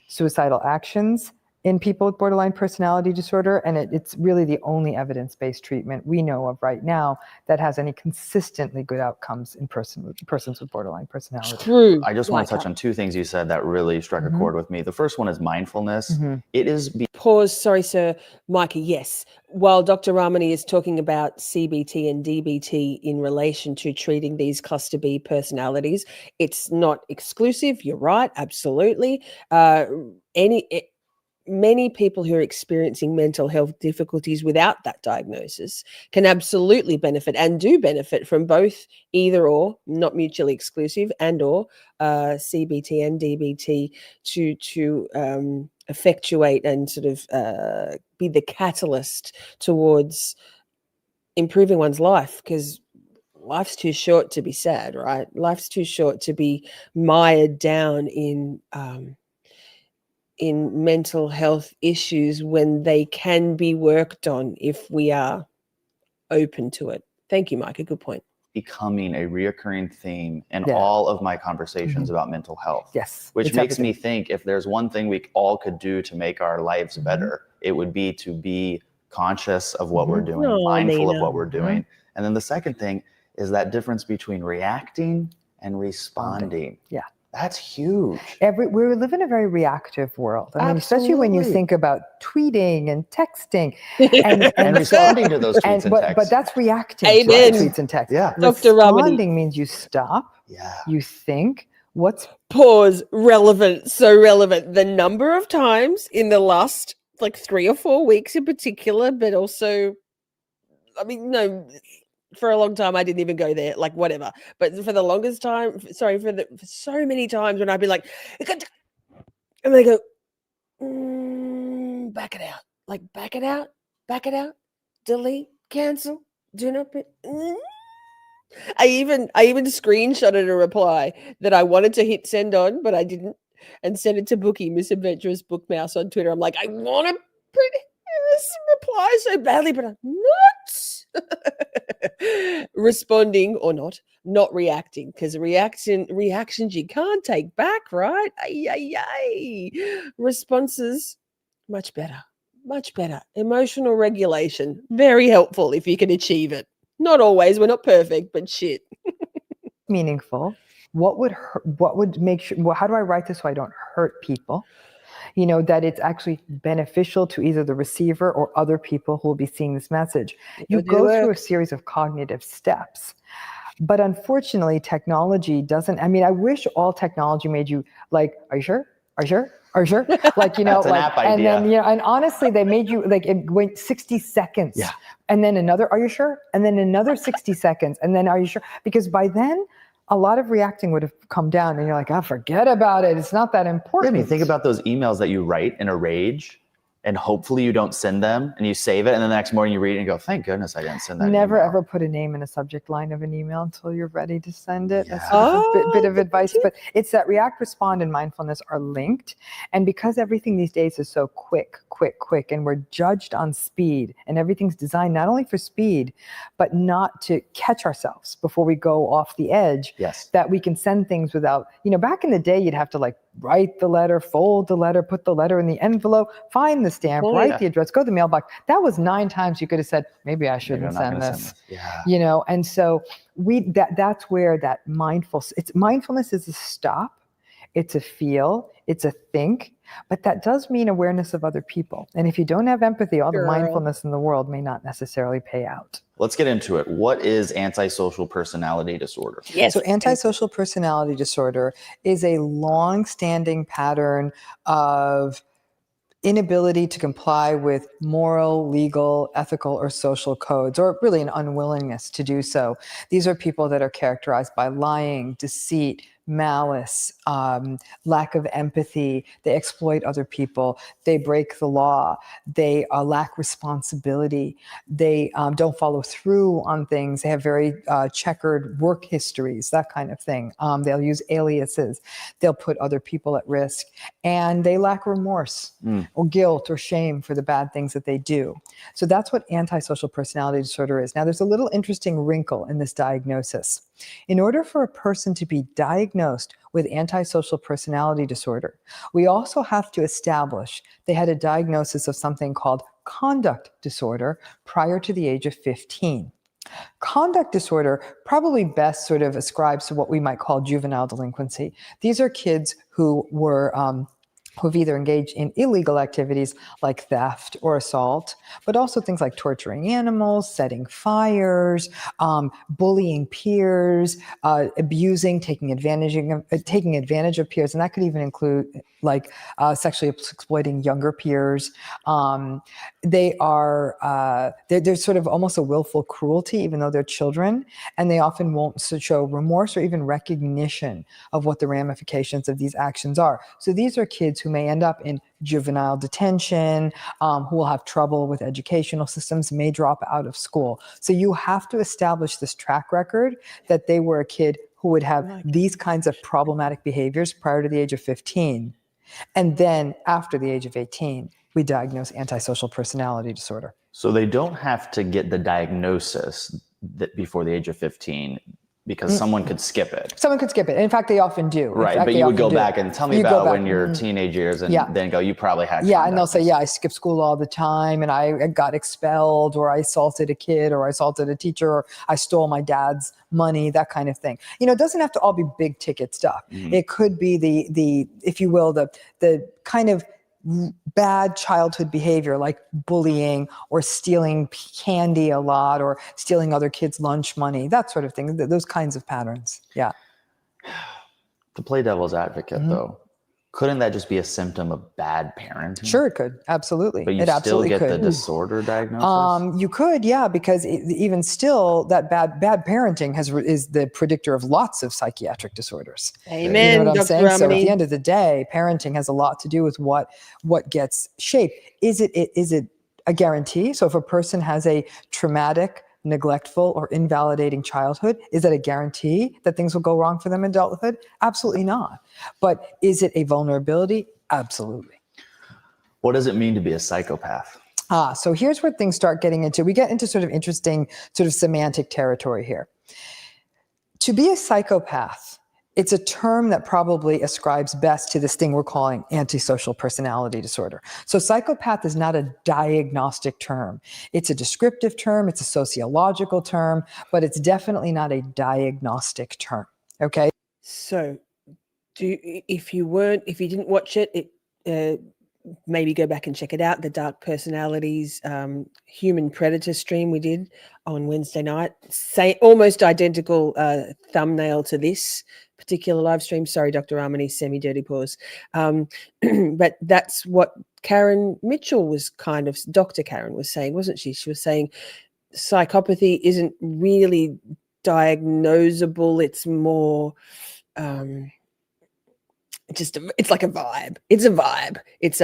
suicidal actions in people with borderline personality disorder, and it's really the only evidence-based treatment we know of right now that has any consistently good outcomes in persons with borderline personality. True. I just want to touch on two things you said that really struck a chord with me. The first one is mindfulness. It is Pause. Sorry, sir. Micah, yes. While Dr. Ramani is talking about CBT and DBT in relation to treating these cluster B personalities, it's not exclusive. You're right. Absolutely. Many people who are experiencing mental health difficulties without that diagnosis can absolutely benefit, and do benefit, from both, either or, not mutually exclusive, and or CBT and DBT to effectuate and sort of be the catalyst towards improving one's life, because life's too short to be sad, right? Life's too short to be mired down in mental health issues when they can be worked on if we are open to it. Thank you, Mike. A good point. becoming a reoccurring theme in all of my conversations about mental health. Yes. Which makes me think, if there's one thing we all could do to make our lives better, it would be to be conscious of what we're doing, mindful of what we're doing. And then the second thing is that difference between reacting and responding. Yeah. That's huge. We live in a very reactive world. I mean, especially when you think about tweeting and texting and responding to those tweets and texts. But that's reacting Amen. to tweets and texts. Yeah. Dr. Ramani. Responding means you stop, you think, Pause. Relevant. So relevant. The number of times in the last like 3 or 4 weeks in particular, but also, I mean, no, for a long time I didn't even go there, like whatever. But for the longest time, for so many times when I'd be like, and they go, back it out, like back it out, delete, cancel, Do not be. I even screenshotted a reply that I wanted to hit send on, but I didn't, and sent it to Bookie, Misadventurous Book Mouse on Twitter. I'm like, I want to reply so badly, but I'm not responding or not reacting, because reactions you can't take back, right? Ay, ay, ay. Responses, much better. Emotional regulation, very helpful if you can achieve it. Not always, we're not perfect, but shit. Meaningful. What would make sure, how do I write this so I don't hurt people? That it's actually beneficial to either the receiver or other people who will be seeing this message. You go through a series of cognitive steps. But unfortunately, technology doesn't. I mean, I wish all technology made you like, are you sure? Are you sure? Are you sure? Like, That's an app and idea. then, and honestly, they made you like, it went 60 seconds. Yeah. And then another, are you sure? And then another 60 seconds. And then, are you sure? Because by then, a lot of reacting would have come down, and you're like, forget about it. It's not that important. I mean, think about those emails that you write in a rage, and hopefully you don't send them, and you save it, and then the next morning you read it and you go, thank goodness I didn't send that Never email. ever put a name in a subject line of an email until you're ready to send it. Yeah. That's sort of a bit of advice, but it's that react, respond, and mindfulness are linked. And because everything these days is so quick, and we're judged on speed, and everything's designed not only for speed, but not to catch ourselves before we go off the edge, Yes. that we can send things without, back in the day, you'd have to like write the letter, fold the letter, put the letter in the envelope, find the stamp, write the address, go to the mailbox. That was 9 times you could have said, maybe I shouldn't send this. Yeah. And so that's where that mindfulness is a stop, it's a feel, it's a think, but that does mean awareness of other people. And if you don't have empathy, all the mindfulness in the world may not necessarily pay out. Let's get into it. What is antisocial personality disorder? Yes. So antisocial personality disorder is a long-standing pattern of inability to comply with moral, legal, ethical, or social codes, or really an unwillingness to do so. These are people that are characterized by lying, deceit, malice, lack of empathy. They exploit other people. They break the law. They lack responsibility. They don't follow through on things. They have very checkered work histories, that kind of thing. They'll use aliases. They'll put other people at risk. And they lack remorse or guilt or shame for the bad things that they do. So that's what antisocial personality disorder is. Now, there's a little interesting wrinkle in this diagnosis. In order for a person to be diagnosed with antisocial personality disorder, we also have to establish they had a diagnosis of something called conduct disorder prior to the age of 15. Conduct disorder probably best sort of ascribes to what we might call juvenile delinquency. These are kids who were who've either engaged in illegal activities like theft or assault, but also things like torturing animals, setting fires, bullying peers, abusing, taking advantage of peers, and that could even include like sexually exploiting younger peers. There's sort of almost a willful cruelty, even though they're children, and they often won't show remorse or even recognition of what the ramifications of these actions are. So these are kids who may end up in juvenile detention, who will have trouble with educational systems, may drop out of school. So you have to establish this track record that they were a kid who would have these kinds of problematic behaviors prior to the age of 15. And then after the age of 18, we diagnose antisocial personality disorder. So they don't have to get the diagnosis before the age of 15 because someone could skip it. Someone could skip it. In fact, they often do. Right, but you would go back and tell me about when you're teenage years and then go, you probably had conduct. And they'll say, I skipped school all the time and I got expelled, or I assaulted a kid, or I assaulted a teacher, or I stole my dad's money, that kind of thing. It doesn't have to all be big ticket stuff. It could be the if you will, the kind of bad childhood behavior like bullying or stealing candy a lot or stealing other kids' lunch money, that sort of thing, those kinds of patterns. Yeah. To play devil's advocate, though, couldn't that just be a symptom of bad parenting? Sure, it could. Absolutely. But you still get the disorder diagnosis? You could, yeah, because even still, that bad parenting is the predictor of lots of psychiatric disorders. Amen, You know what I'm Dr. saying? So at Ramani. the end of the day, parenting has a lot to do with what gets shaped. Is it a guarantee? So if a person has a traumatic neglectful, or invalidating childhood. Is that a guarantee that things will go wrong for them in adulthood? Absolutely not. But is it a vulnerability? Absolutely. What does it mean to be a psychopath? So here's where things start getting into, we get into sort of interesting sort of semantic territory here. To be a psychopath, it's a term that probably ascribes best to this thing we're calling antisocial personality disorder. So psychopath is not a diagnostic term. It's a descriptive term, it's a sociological term, but it's definitely not a diagnostic term, okay? So, if you didn't watch it, maybe go back and check it out. The Dark Personalities Human Predator stream we did on Wednesday night. Almost identical thumbnail to this particular live stream. Sorry, Dr. Ramani, semi-dirty paws. But that's what Karen Mitchell was Dr. Karen was saying, wasn't she? She was saying psychopathy isn't really diagnosable. It's more... it's like a vibe. It's a vibe. It's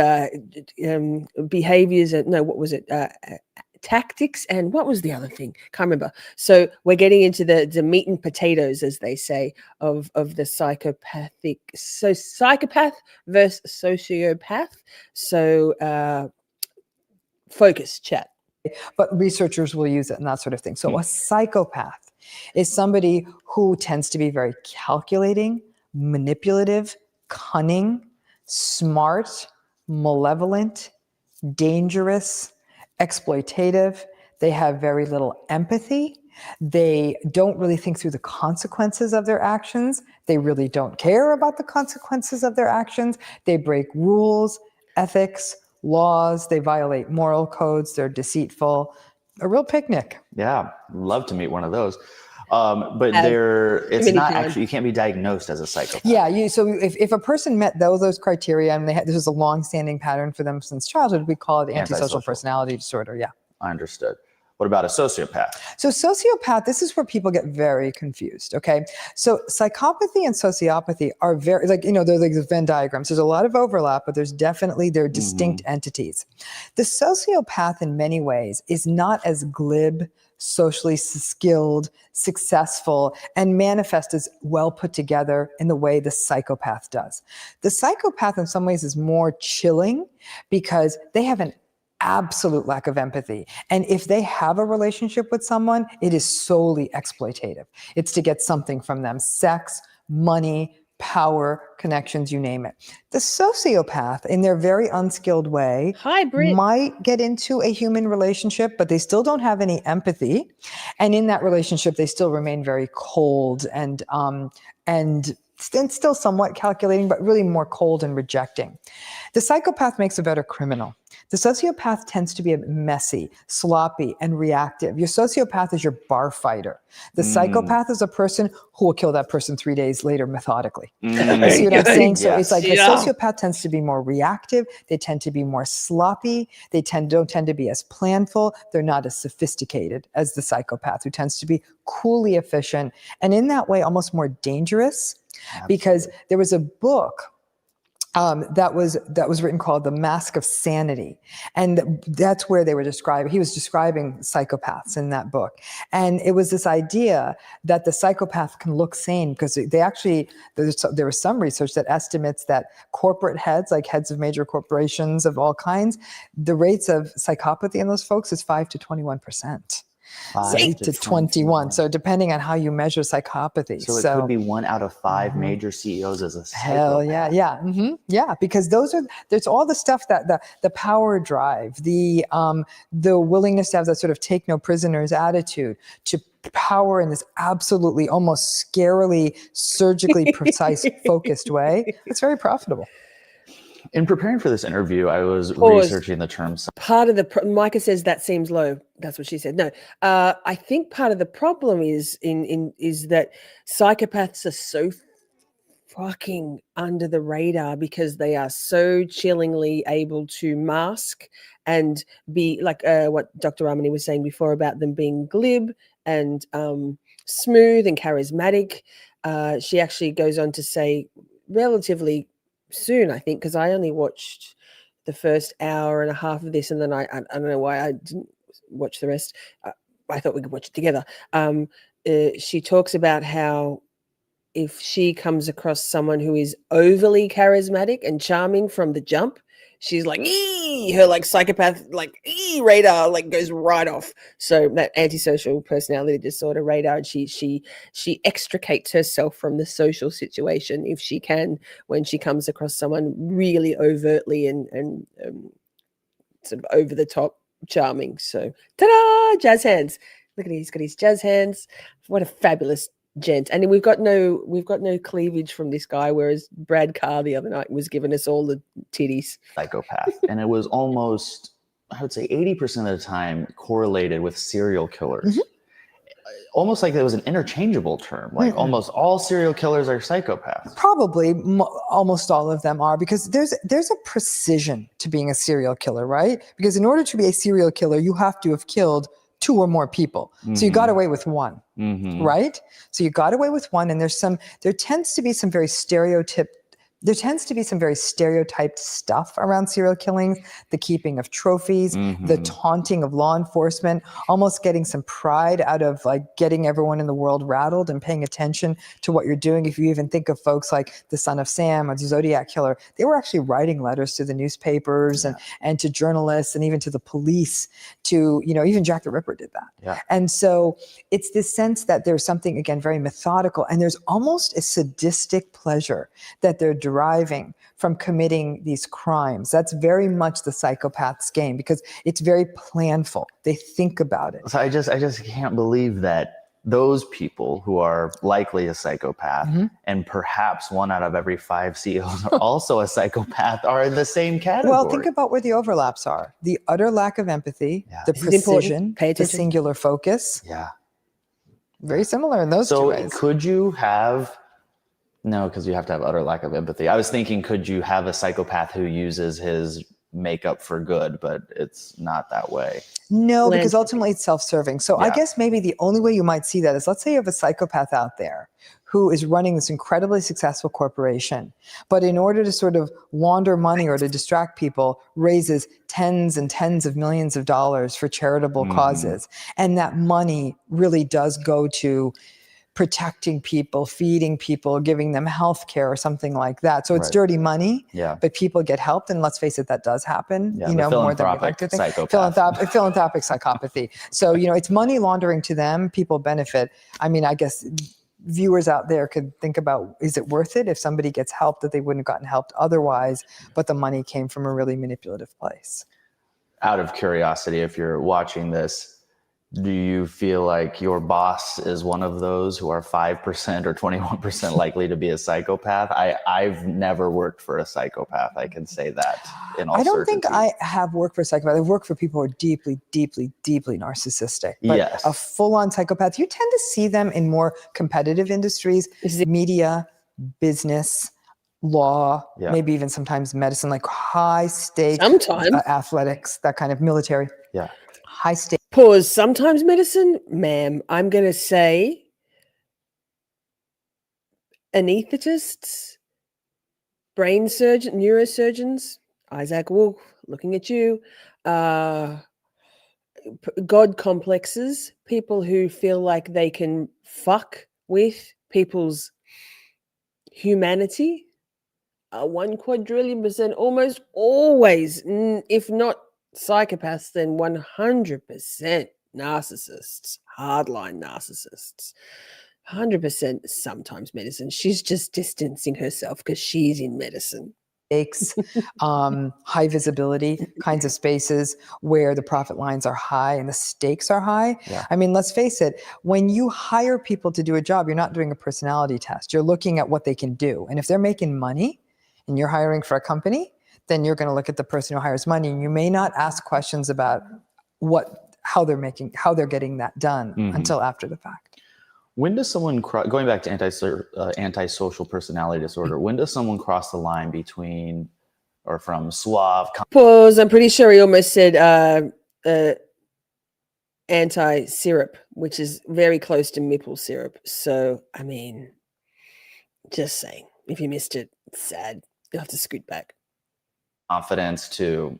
behaviors. What was it? Tactics, and what was the other thing? Can't remember. So we're getting into the meat and potatoes, as they say, of the psychopathic. So psychopath versus sociopath. So focus, chat. But researchers will use it and that sort of thing. So a psychopath is somebody who tends to be very calculating, manipulative, cunning, smart, malevolent, dangerous, exploitative. They have very little empathy. They don't really think through the consequences of their actions. They really don't care about the consequences of their actions. They break rules, ethics, laws. They violate moral codes. They're deceitful. A real picnic. Yeah, love to meet one of those. But it's not actually, you can't be diagnosed as a psychopath. Yeah, so if a person met those criteria and this was a long-standing pattern for them since childhood, we call it antisocial personality disorder. Yeah. I understood. What about a sociopath? So sociopath, this is where people get very confused, okay? So psychopathy and sociopathy are very, they're like the Venn diagrams. There's a lot of overlap, but they're distinct entities. The sociopath in many ways is not as glib, socially skilled, successful, and manifest as well put together in the way the psychopath does. The psychopath in some ways is more chilling because they have an absolute lack of empathy. And if they have a relationship with someone, it is solely exploitative. It's to get something from them: sex, money, power, connections, you name it. The sociopath, in their very unskilled way, might get into a human relationship, but they still don't have any empathy. And in that relationship, they still remain very cold and still somewhat calculating, but really more cold and rejecting. The psychopath makes a better criminal. The sociopath tends to be messy, sloppy, and reactive. Your sociopath is your bar fighter. The psychopath is a person who will kill that person 3 days later methodically. You see what I'm saying? So it's like the sociopath tends to be more reactive. They tend to be more sloppy. They don't tend to be as planful. They're not as sophisticated as the psychopath, who tends to be coolly efficient, and in that way almost more dangerous. Absolutely. Because there was a book that was written called The Mask of Sanity. And that's where he was describing psychopaths in that book. And it was this idea that the psychopath can look sane because there was some research that estimates that corporate heads, like heads of major corporations of all kinds, the rates of psychopathy in those folks is 5 to 21%. 8 to 21. So depending on how you measure psychopathy. So it could be 1 out of 5 major CEOs as a psychopath. Hell yeah, yeah. Yeah, because there's all the stuff that the power drive, the willingness to have that sort of take no prisoners attitude, to power in this absolutely almost scarily surgically precise focused way. It's very profitable. In preparing for this interview, I was researching the terms. Part of the Micah says that seems low. That's what she said. No, I think part of the problem is that psychopaths are so fucking under the radar because they are so chillingly able to mask and be like what Dr. Ramani was saying before about them being glib and smooth and charismatic. She actually goes on to say relatively soon, I think, because I only watched the first hour and a half of this, and then I don't know why I didn't watch the rest. I thought we could watch it together. She talks about how if she comes across someone who is overly charismatic and charming from the jump, she's like, "Ee!" Her like psychopath, like radar, like goes right off. So that antisocial personality disorder radar, and she extricates herself from the social situation if she can when she comes across someone really overtly and sort of over the top charming. So ta-da, jazz hands. Look at he's got his jazz hands. What a fabulous gent. And we've got no cleavage from this guy, whereas Brad Carr the other night was giving us all the titties. Psychopath. And it was almost, I would say 80% of the time correlated with serial killers. Almost like it was an interchangeable term. Like almost all serial killers are psychopaths. Probably almost all of them are, because there's a precision to being a serial killer, right? Because in order to be a serial killer, you have to have killed 2 or more people. So you got away with 1, right? So you got away with 1, and there tends to be some very stereotyped stuff around serial killings, the keeping of trophies, the taunting of law enforcement, almost getting some pride out of like getting everyone in the world rattled and paying attention to what you're doing. If you even think of folks like the Son of Sam or the Zodiac Killer, they were actually writing letters to the newspapers and to journalists and even to the police, to, even Jack the Ripper did that. Yeah. And so it's this sense that there's something, again, very methodical, and there's almost a sadistic pleasure that they're deriving from committing these crimes. That's very much the psychopath's game, because it's very planful. They think about it. So I just can't believe that those people who are likely a psychopath, and perhaps 1 out of every 5 CEOs are also a psychopath, are in the same category. Well, think about where the overlaps are. The utter lack of empathy, the precision, the singular focus. Yeah. Very similar in those 2 ways. So could you have... No, because you have to have utter lack of empathy. I was thinking, could you have a psychopath who uses his makeup for good, but it's not that way? No, because ultimately it's self-serving. So I guess maybe the only way you might see that is, let's say you have a psychopath out there who is running this incredibly successful corporation, but in order to sort of launder money or to distract people, raises tens and tens of millions of dollars for charitable causes. And that money really does go to protecting people, feeding people, giving them health care or something like that. So it's dirty money, but people get helped. And let's face it, that does happen, more than we like to think. Philanthropic psychopathy. So, it's money laundering to them. People benefit. I mean, I guess viewers out there could think about, is it worth it if somebody gets help that they wouldn't have gotten helped otherwise, but the money came from a really manipulative place? Out of curiosity, if you're watching this, do you feel like your boss is one of those who are 5% or 21% likely to be a psychopath? I've never worked for a psychopath. I can say that in all I don't certainty. think I have worked for a psychopath. I've worked for people who are deeply, deeply, deeply narcissistic. But a full-on psychopath, you tend to see them in more competitive industries, media, business, law, maybe even sometimes medicine, like high stake athletics, that kind of military. Yeah. High stake. Pause. Sometimes medicine, ma'am. I'm going to say anesthetists, brain surgeon, neurosurgeons, Isaac Wolf, looking at you, God complexes, people who feel like they can fuck with people's humanity, 1,000,000,000% almost always, if not psychopaths, then 100% narcissists, hardline narcissists. 100% sometimes medicine. She's just distancing herself because she's in medicine. High visibility kinds of spaces where the profit lines are high and the stakes are high. I mean, let's face it, when you hire people to do a job, you're not doing a personality test. You're looking at what they can do. And if they're making money and you're hiring for a company, then you're going to look at the person who hires money, and you may not ask questions about how they're getting that done until after the fact. When does someone going back to antisocial personality disorder? When does someone cross the line between or from suave? Pause. I'm pretty sure he almost said anti-syrup, which is very close to maple syrup. So, I mean, just saying, if you missed it, it's sad. You'll have to scoot back. Confidence to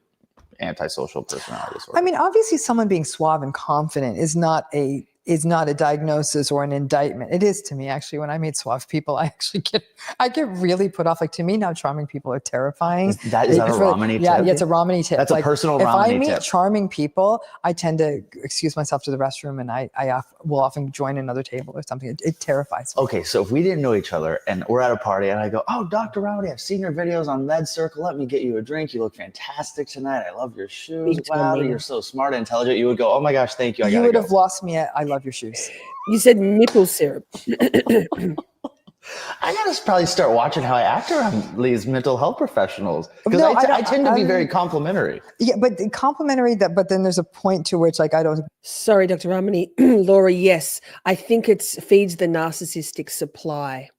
antisocial personality disorder? I mean, obviously, someone being suave and confident is not a diagnosis or an indictment. It is to me, actually. When I meet suave people, I get really put off. Like, to me now, charming people are terrifying. Is that a Ramani tip? Yeah, it's a Ramani tip. That's a personal if Ramani I meet tip. charming people, I tend to excuse myself to the restroom, and I will often join another table or something. It terrifies me. Okay, so if we didn't know each other and we're at a party and I go, "Oh, Dr. Ramani, I've seen your videos on Med Circle. Let me get you a drink. You look fantastic tonight. I love your shoes. Wow, you're so smart and intelligent." You would go, "Oh my gosh, thank you. I You would have lost me at I love your shoes. You said nipple syrup. I gotta probably start watching how I act around these mental health professionals, because No, I tend to be very complimentary. Yeah, but complimentary. But then there's a point to which, like, I don't. Sorry, Dr. Ramani. Laura, yes. I think it feeds the narcissistic supply.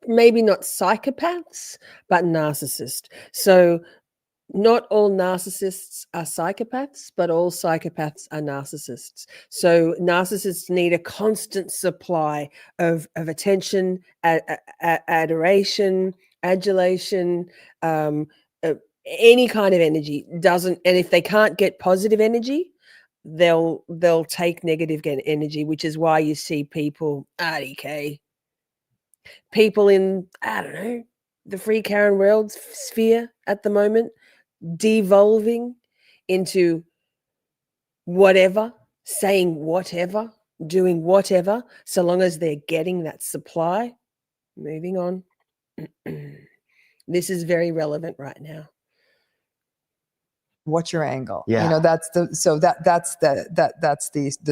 Maybe not psychopaths, but narcissists. So not all narcissists are psychopaths, but all psychopaths are narcissists. So narcissists need a constant supply of attention, adoration, adulation, any kind of energy. And if they can't get positive energy, they'll take negative energy, which is why you see people, RDK, people in, I don't know, the free Karen world sphere at the moment, devolving into whatever, saying whatever, doing whatever, so long as they're getting that supply. Moving on. This is very relevant right now. What's your angle? Yeah. You know, that's the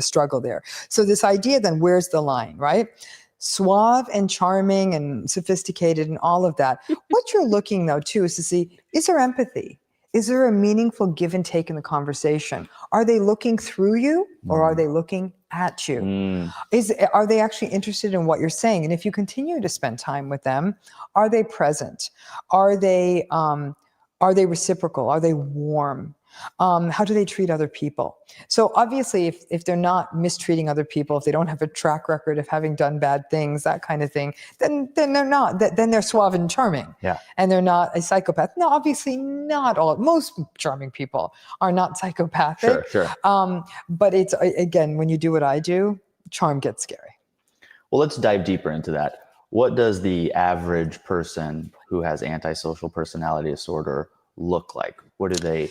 struggle there. So this idea, then, where's the line, right? Suave and charming and sophisticated and all of that. What you're looking, though, too, is to see, is there empathy? Is there a meaningful give and take in the conversation? Are they looking through you, or are they looking at you? Are they actually interested in what you're saying? And if you continue to spend time with them, are they present? Are they reciprocal? Are they warm? How do they treat other people? So obviously, if they're not mistreating other people, if they don't have a track record of having done bad things, that kind of thing, then they're not. Then they're suave and charming. Yeah. And they're not a psychopath. No, obviously not all. Most charming people are not psychopathic. Sure. But it's, again, when you do what I do, charm gets scary. Well, let's dive deeper into that. What does the average person who has antisocial personality disorder look like? What do they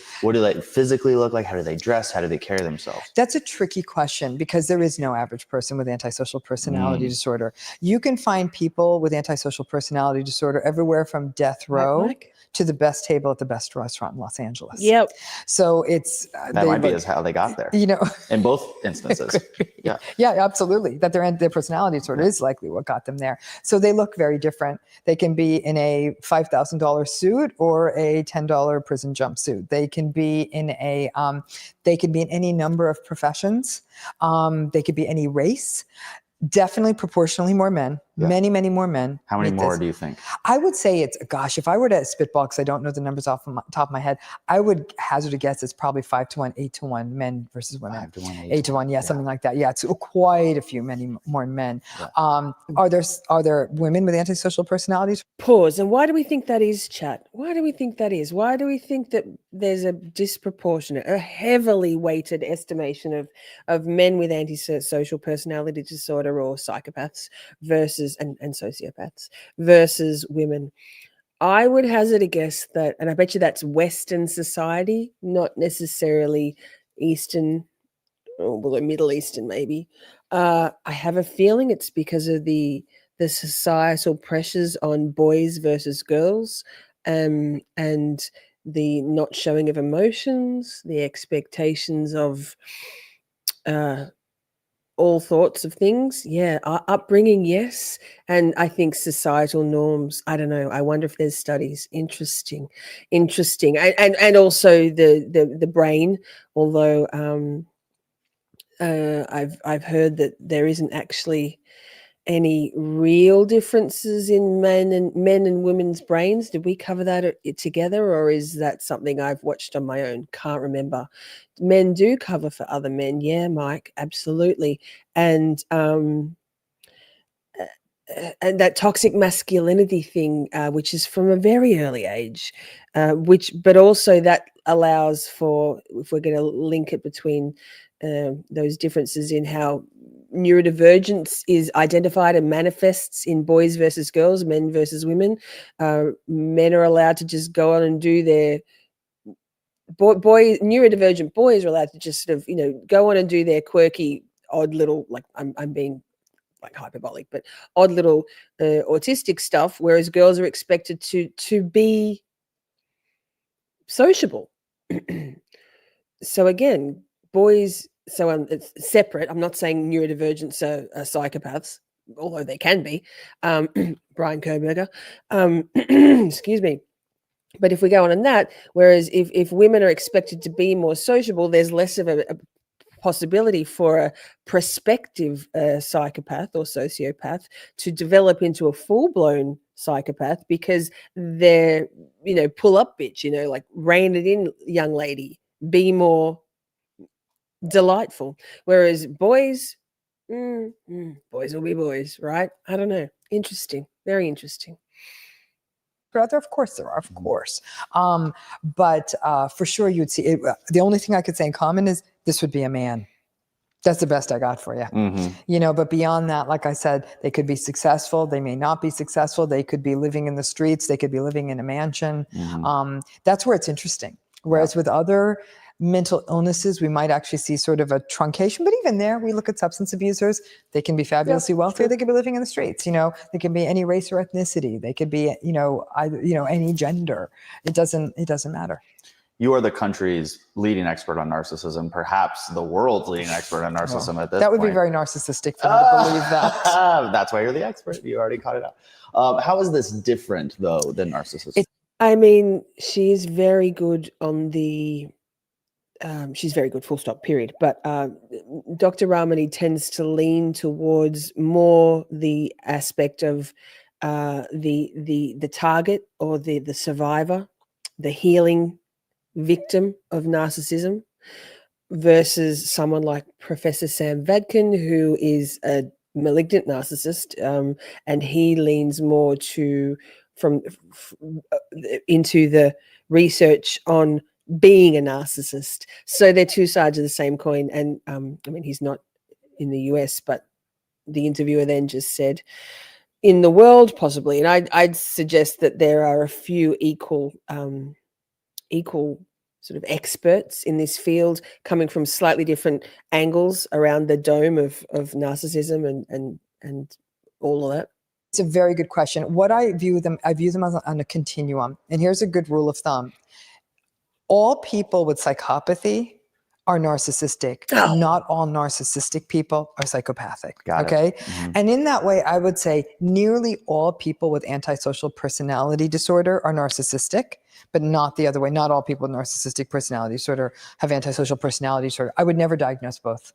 physically look like? How do they dress? How do they carry themselves? That's a tricky question, because there is no average person with antisocial personality disorder. You can find people with antisocial personality disorder everywhere from death row to the best table at the best restaurant in Los Angeles. Yep. So it's that might be how they got there. You know, in both instances. Yeah. Yeah, absolutely. That their personality disorder is likely what got them there. So they look very different. They can be in a $5,000 suit or a $10 prison jumpsuit. They can be in any number of professions. They could be any race. Definitely proportionally more men. Yeah. Many more men. How many more do you think? I would say it's, gosh, if I were to spitball, because I don't know the numbers off the top of my head, I would hazard a guess it's probably 5-1, 8-1 men versus women. 5-1, 8-1, yeah, something like that. Yeah, it's quite a few, many more men. Yeah. Are there women with antisocial personalities? Pause. And why do we think that is, chat? Why do we think that is? Why do we think that there's a disproportionate, a heavily weighted estimation of men with antisocial personality disorder or psychopaths versus and sociopaths versus women? I would hazard a guess that, and I bet you that's Western society, not necessarily Eastern, or Middle Eastern maybe. I have a feeling it's because of the societal pressures on boys versus girls, and the not showing of emotions, the expectations of all sorts of things. Yeah. Upbringing, yes. And I think societal norms, I don't know. I wonder if there's studies. Interesting. And also the brain, although I've heard that there isn't actually any real differences in men and women's brains. Did we cover that together, or is that something I've watched on my own? Can't remember. Men do cover for other men. Yeah, Mike, absolutely. And that toxic masculinity thing, which is from a very early age, but also that allows for, if we're going to link it between those differences in how neurodivergence is identified and manifests in boys versus girls, men versus women. Men are allowed to just go on and do their neurodivergent boys are allowed to just sort of, go on and do their quirky, odd little, like I'm being like hyperbolic, but odd little autistic stuff, whereas girls are expected to be sociable. So again, boys, it's separate. I'm not saying neurodivergents are psychopaths, although they can be. Brian Koberger, excuse me. But if we go on in that, whereas if women are expected to be more sociable, there's less of a possibility for a prospective psychopath or sociopath to develop into a full-blown psychopath, because they're, pull up bitch, like rein it in, young lady, be more delightful. Whereas boys, boys will be boys, right? I don't know. Interesting. Very interesting. Of course there are, of course. But for sure you'd see it. The only thing I could say in common is this would be a man. That's the best I got for you. But beyond that, like I said, they could be successful. They may not be successful. They could be living in the streets. They could be living in a mansion. That's where it's interesting. Whereas with other mental illnesses, we might actually see sort of a truncation. But even there, we look at substance abusers. They can be fabulously wealthy. They could be living in the streets. They can be any race or ethnicity. They could be, any gender. It doesn't matter. You are the country's leading expert on narcissism, perhaps the world's leading expert on narcissism at this That would point. be very narcissistic for me to believe that. That's why you're the expert. You already caught it out. How is this different, though, than narcissism? I mean, she is very good on the... she's very good, full stop, period. But Dr. Ramani tends to lean towards more the aspect of the target or the survivor, the healing victim of narcissism, versus someone like Professor Sam Vadkin, who is a malignant narcissist, and he leans more into the research on being a narcissist. So they're two sides of the same coin. And I mean, he's not in the US, but the interviewer then just said, in the world, possibly. And I'd suggest that there are a few equal sort of experts in this field, coming from slightly different angles around the dome of narcissism and all of that. It's a very good question. What I view them as on a continuum. And here's a good rule of thumb. All people with psychopathy are narcissistic. Not all narcissistic people are psychopathic. Got okay? it. Mm-hmm. And in that way, I would say nearly all people with antisocial personality disorder are narcissistic, but not the other way. Not all people with narcissistic personality disorder have antisocial personality disorder. I would never diagnose both.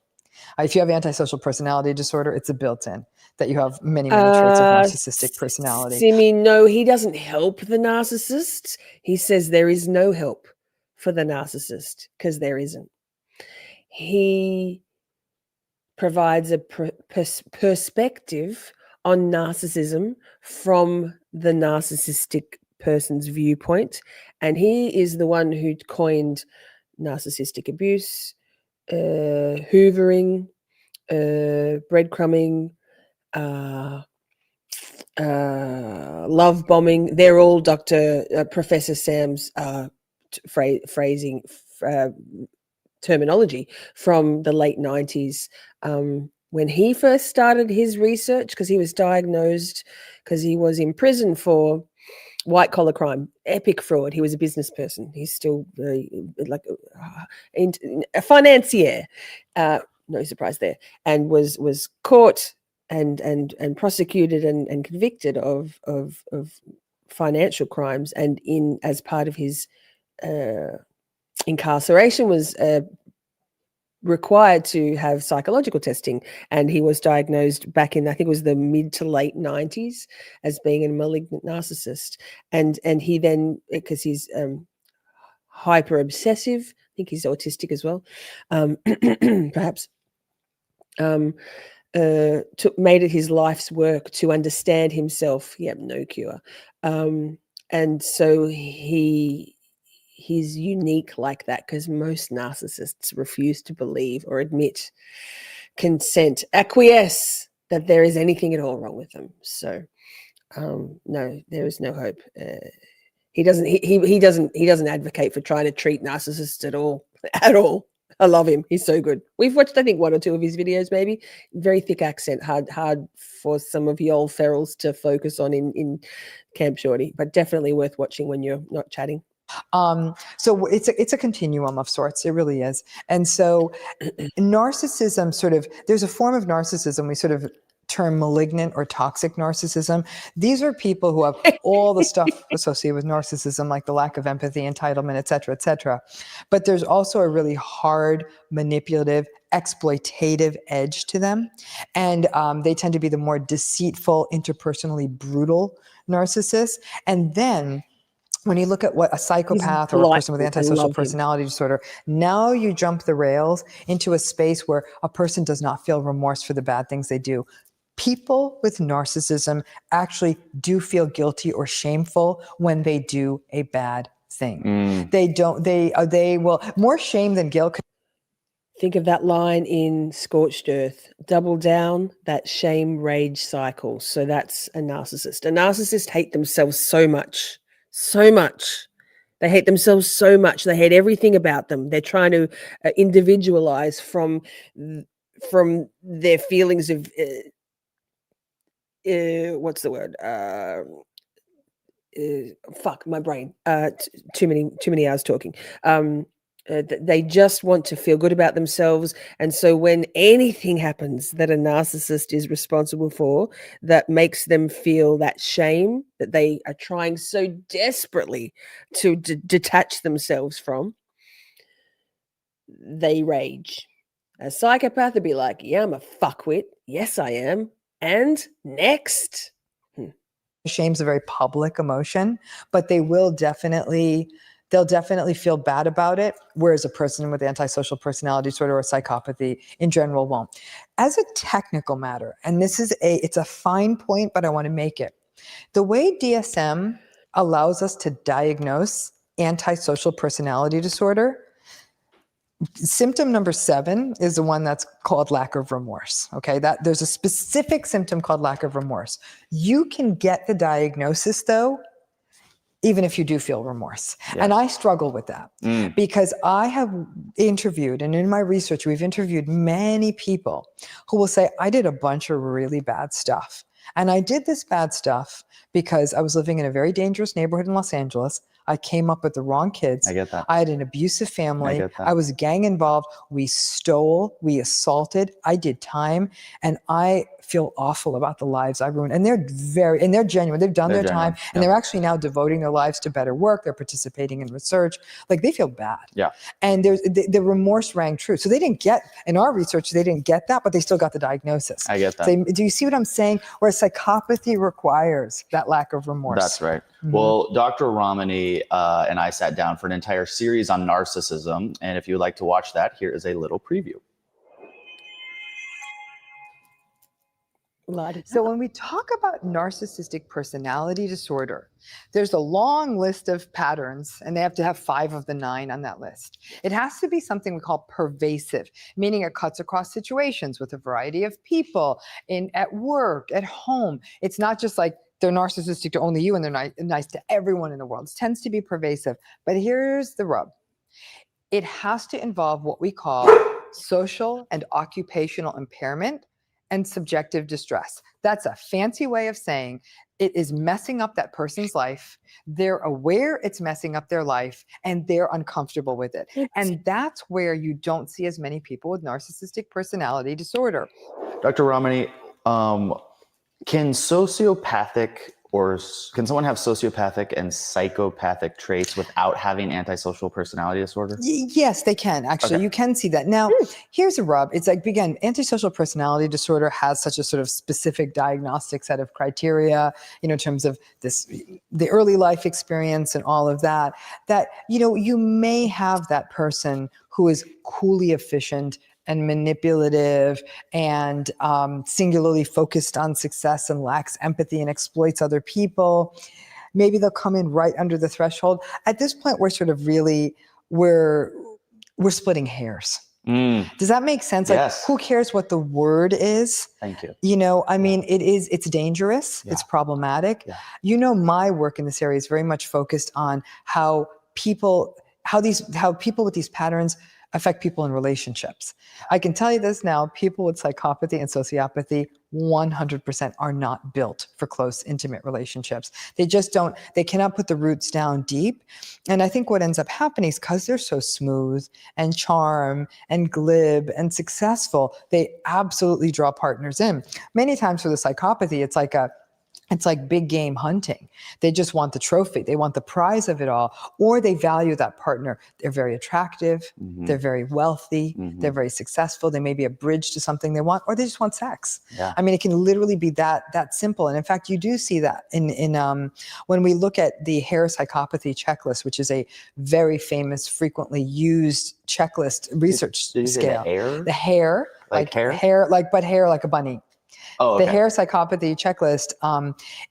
If you have antisocial personality disorder, it's a built-in that you have many traits of narcissistic personality. Simi, no, he doesn't help the narcissist. He says there is no help for the narcissist, because there isn't. He provides a perspective on narcissism from the narcissistic person's viewpoint, and he is the one who coined narcissistic abuse, hoovering, breadcrumbing, love bombing. They're all Professor Sam's phrasing, terminology from the late 90s, when he first started his research, because he was diagnosed, because he was in prison for white collar crime, epic fraud. He was a business person. He's still like a financier, no surprise there, and was caught and prosecuted and convicted of financial crimes, and as part of his incarceration was required to have psychological testing, and he was diagnosed back in, I think it was the mid to late 90s, as being a malignant narcissist. And he then, because he's hyper obsessive, I think he's autistic as well, perhaps, made it his life's work to understand himself. No cure. And so he he's unique like that, because most narcissists refuse to believe or admit, consent, acquiesce that there is anything at all wrong with them. So no, there is no hope. He doesn't advocate for trying to treat narcissists at all. At all. I love him. He's so good. We've watched, I think, 1 or 2 of his videos, maybe. Very thick accent, hard for some of you old ferals to focus on in Camp Shorty, but definitely worth watching when you're not chatting. So it's a continuum of sorts. It really is. And so narcissism there's a form of narcissism we sort of term malignant or toxic narcissism. These are people who have all the stuff associated with narcissism, like the lack of empathy, entitlement, et cetera, et cetera. But there's also a really hard, manipulative, exploitative edge to them. And they tend to be the more deceitful, interpersonally brutal narcissists. And then when you look at what a psychopath or a person with antisocial personality disorder, now you jump the rails into a space where a person does not feel remorse for the bad things they do. People with narcissism actually do feel guilty or shameful when they do a bad thing. They will, more shame than guilt. Think of that line in Scorched Earth, double down that shame rage cycle. So that's a narcissist. A narcissist hate themselves so much. They hate themselves so much. They hate everything about them. They're trying to individualize from their feelings of what's the word? Fuck my brain. Too many hours talking. They just want to feel good about themselves. And so when anything happens that a narcissist is responsible for that makes them feel that shame that they are trying so desperately to detach themselves from, they rage. A psychopath would be like, yeah, I'm a fuckwit. Yes, I am. And next. Shame's a very public emotion, but they'll definitely feel bad about it, whereas a person with antisocial personality disorder or psychopathy in general won't. As a technical matter, and it's a fine point, but I want to make it. The way DSM allows us to diagnose antisocial personality disorder, symptom number 7 is the one that's called lack of remorse. Okay, that there's a specific symptom called lack of remorse. You can get the diagnosis though, even if you do feel remorse. Yeah. And I struggle with that because I have interviewed, and in my research, we've interviewed many people who will say, I did a bunch of really bad stuff. And I did this bad stuff because I was living in a very dangerous neighborhood in Los Angeles. I came up with the wrong kids. I get that. I had an abusive family. I was gang involved. We stole, we assaulted, I did time, and I feel awful about the lives I ruined. And they're genuine. They've done their time, and they're actually now devoting their lives to better work. They're participating in research. Like, they feel bad. Yeah. And the remorse rang true. So they didn't get, in our research, they didn't get that, but they still got the diagnosis. I get that. So, do you see what I'm saying? Whereas psychopathy requires that lack of remorse. That's right. Mm-hmm. Well, Dr. Ramani and I sat down for an entire series on narcissism. And if you would like to watch that, here is a little preview. So when we talk about narcissistic personality disorder, there's a long list of patterns, and they have to have 5 of the 9 on that list. It has to be something we call pervasive, meaning it cuts across situations with a variety of people, at work, at home. It's not just like they're narcissistic to only you and they're nice to everyone in the world. It tends to be pervasive. But here's the rub. It has to involve what we call social and occupational impairment and subjective distress. That's a fancy way of saying it is messing up that person's life. They're aware it's messing up their life, and they're uncomfortable with it. And that's where you don't see as many people with narcissistic personality disorder. Dr. Ramani, can someone have sociopathic and psychopathic traits without having antisocial personality disorder? Yes, they can. Actually, Okay. You can see that. Now, here's a rub. It's like, again, antisocial personality disorder has such a sort of specific diagnostic set of criteria, in terms of the early life experience and all of that, you may have that person who is coolly efficient and manipulative and singularly focused on success and lacks empathy and exploits other people. maybe they'll come in right under the threshold. At this point, we're sort of really, we're splitting hairs. Does that make sense? Like, Yes. who cares what the word is? Thank you. You know, I mean, it's dangerous. Yeah. It's problematic. Yeah. You know, my work in this area is very much focused on how people with these patterns affect people in relationships. I can tell you this now, people with psychopathy and sociopathy 100% are not built for close, intimate relationships. They just don't, they cannot put the roots down deep. And I think what ends up happening is because they're so smooth and charm and glib and successful, they absolutely draw partners in. Many times for the psychopathy, it's like big game hunting. They just want the trophy. They want the prize of it all, or they value that partner. They're very attractive. They're very wealthy. They're very successful. They may be a bridge to something they want, or they just want sex. Yeah. I mean, it can literally be that simple. And in fact, you do see that in when we look at the Heyyyy Psychopathy checklist, which is a very famous, frequently used checklist research Did you say scale. the hair, Like hair? hair, but hair like a bunny. Oh, The okay. Heyyyy Psychopathy checklist,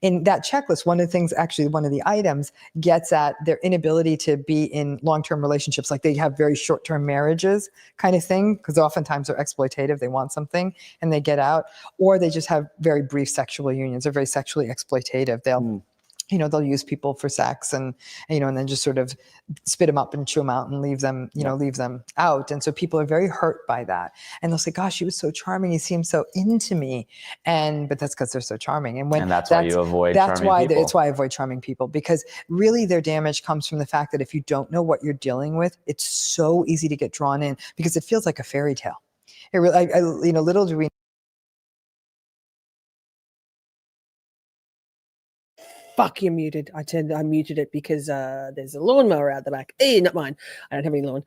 in that checklist, one of the things, actually one of the items gets at their inability to be in long-term relationships. Like they have very short-term marriages kind of thing, because oftentimes they're exploitative. They want something and they get out, or they just have very brief sexual unions. They're very sexually exploitative. They'll they'll use people for sex and then just sort of spit them up and chew them out and leave them out. And so people are very hurt by that. And they'll say, gosh, he was so charming. He seemed so into me. But that's because they're so charming. And that's why you avoid charming people. It's why I avoid charming people, because really their damage comes from the fact that if you don't know what you're dealing with, it's so easy to get drawn in because it feels like a fairy tale. It really, little do we Fuck, you're muted. I muted it because there's a lawnmower out the back. Not mine. I don't have any lawn.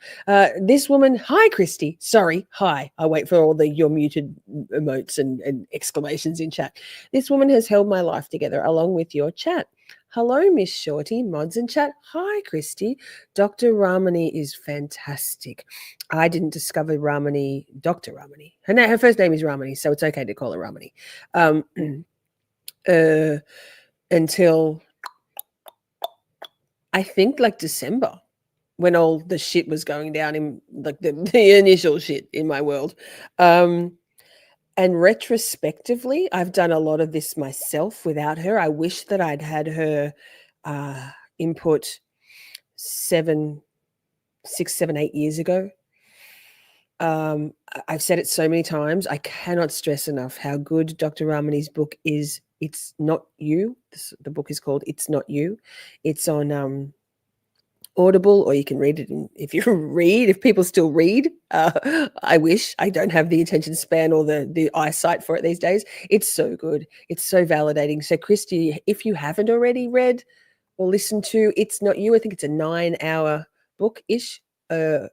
This woman, hi, Christy. Sorry, hi. I wait for all the you're muted emotes and exclamations in chat. This woman has held my life together along with your chat. Hello, Miss Shorty, mods in chat. Hi, Christy. Dr. Ramani is fantastic. I didn't discover Ramani, Dr. Ramani. Her first name is Ramani, so it's okay to call her Ramani. Until I think like December, when all the shit was going down in like the initial shit in my world. And retrospectively, I've done a lot of this myself without her. I wish that I'd had her input 6, 7, 8 years ago. I've said it so many times. I cannot stress enough how good Dr. Ramani's book is. It's Not You. The book is called It's Not You. It's on Audible, or you can read it if people still read. I wish. I don't have the attention span or the eyesight for it these days. It's so good. It's so validating. So Christy, if you haven't already read or listened to It's Not You, I think it's a 9-hour book-ish.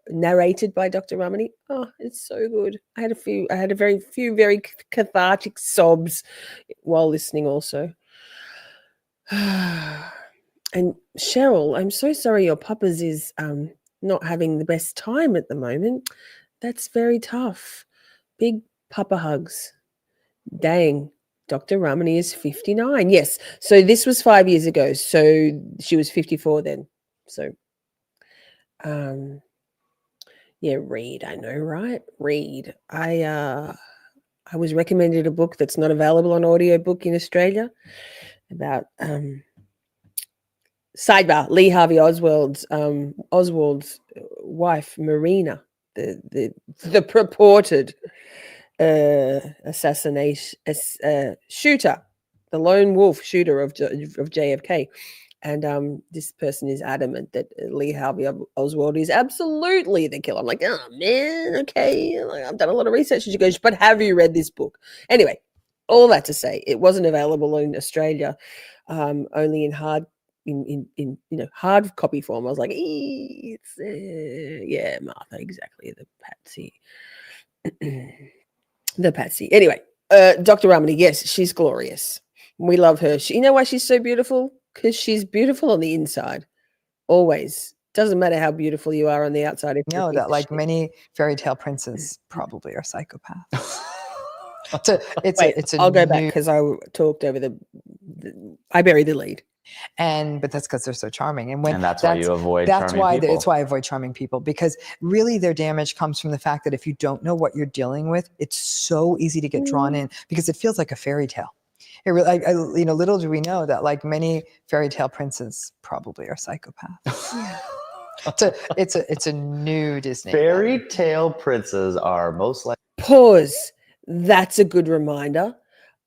Narrated by Dr. Ramani. Oh, it's so good. I had a very few very cathartic sobs while listening also. And Cheryl, I'm so sorry your papa's is not having the best time at the moment. That's very tough. Big papa hugs. Dang. Dr. Ramani is 59. Yes. So this was 5 years ago. So she was 54 then. So yeah, read. I know, right? Read. I was recommended a book that's not available on audiobook in Australia about sidebar Lee Harvey Oswald's wife Marina, the purported assassination shooter, the lone wolf shooter of JFK. And this person is adamant that Lee Harvey Oswald is absolutely the killer. I'm like, oh, man, okay. Like, I've done a lot of research. And she goes, but have you read this book? Anyway, all that to say, it wasn't available in Australia, only in hard copy form. I was like, it's yeah, Martha, exactly, the patsy. The patsy. Anyway, Dr. Ramani, yes, she's glorious. We love her. You know why she's so beautiful? Because she's beautiful on the inside. Always. Doesn't matter how beautiful you are on the outside. You know that like many fairy tale princes probably are psychopaths. I'll go back because I talked over I buried the lead. But that's because they're so charming. And that's why you avoid charming people. That's why I avoid charming people, because really their damage comes from the fact that if you don't know what you're dealing with, it's so easy to get drawn in because it feels like a fairy tale. It really, little do we know that like many fairy tale princes probably are psychopaths. It's a new Disney. Fairy tale princes are most likely. Pause. That's a good reminder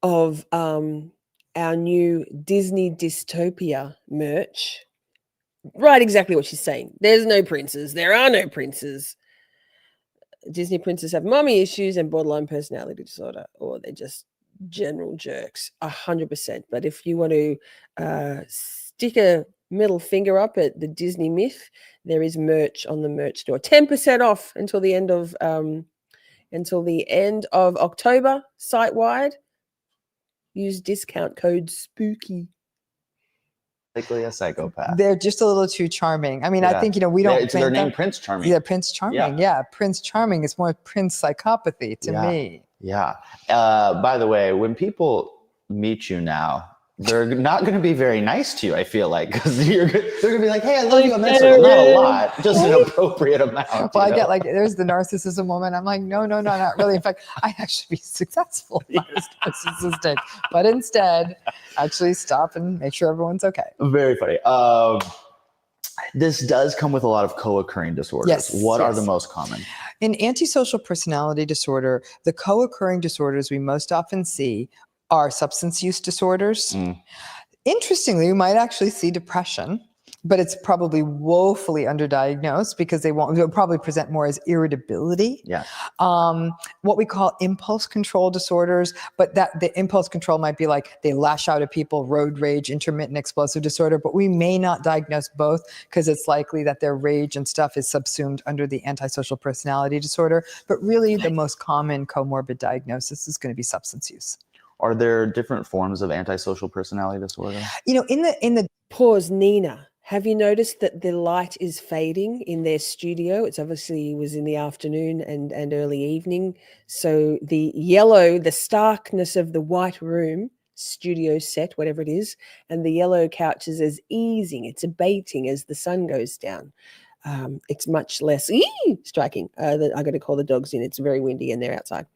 of our new Disney dystopia merch. Right, exactly what she's saying. There's no princes. There are no princes. Disney princes have mommy issues and borderline personality disorder, or they're just general jerks. 100%. But if you want to stick a middle finger up at the Disney myth, there is merch on the merch store. 10% off until the end of October, site-wide. Use discount code SPOOKY. Likely a psychopath. They're just a little too charming. I mean, I think, we don't. They're named Prince Charming. Yeah, Prince Charming. Yeah. Prince Charming is more Prince Psychopathy to me. Yeah. By the way, when people meet you now, they're not going to be very nice to you, I feel like, because they're going to be like, hey, I love you on that circle. Not a lot, just an appropriate amount. Well, I get like, there's the narcissism woman. I'm like, no, not really. In fact, I'd actually be successful if I was narcissistic, but instead, actually stop and make sure everyone's okay. Very funny. This does come with a lot of co-occurring disorders. Yes. What are the most common? In antisocial personality disorder, the co-occurring disorders we most often see are substance use disorders. Interestingly, you might actually see depression, but it's probably woefully underdiagnosed because they'll probably present more as irritability. Yeah. What we call impulse control disorders, but that the impulse control might be like they lash out at people, road rage, intermittent explosive disorder, but we may not diagnose both because it's likely that their rage and stuff is subsumed under the antisocial personality disorder. But really the most common comorbid diagnosis is going to be substance use. Are there different forms of antisocial personality disorder? In the Pause, Nina. Have you noticed that the light is fading in their studio? It's obviously was in the afternoon and early evening. So the yellow, the starkness of the white room, studio set, whatever it is, and the yellow couches is easing. It's abating as the sun goes down. It's much less striking. I got to call the dogs in. It's very windy and they're outside.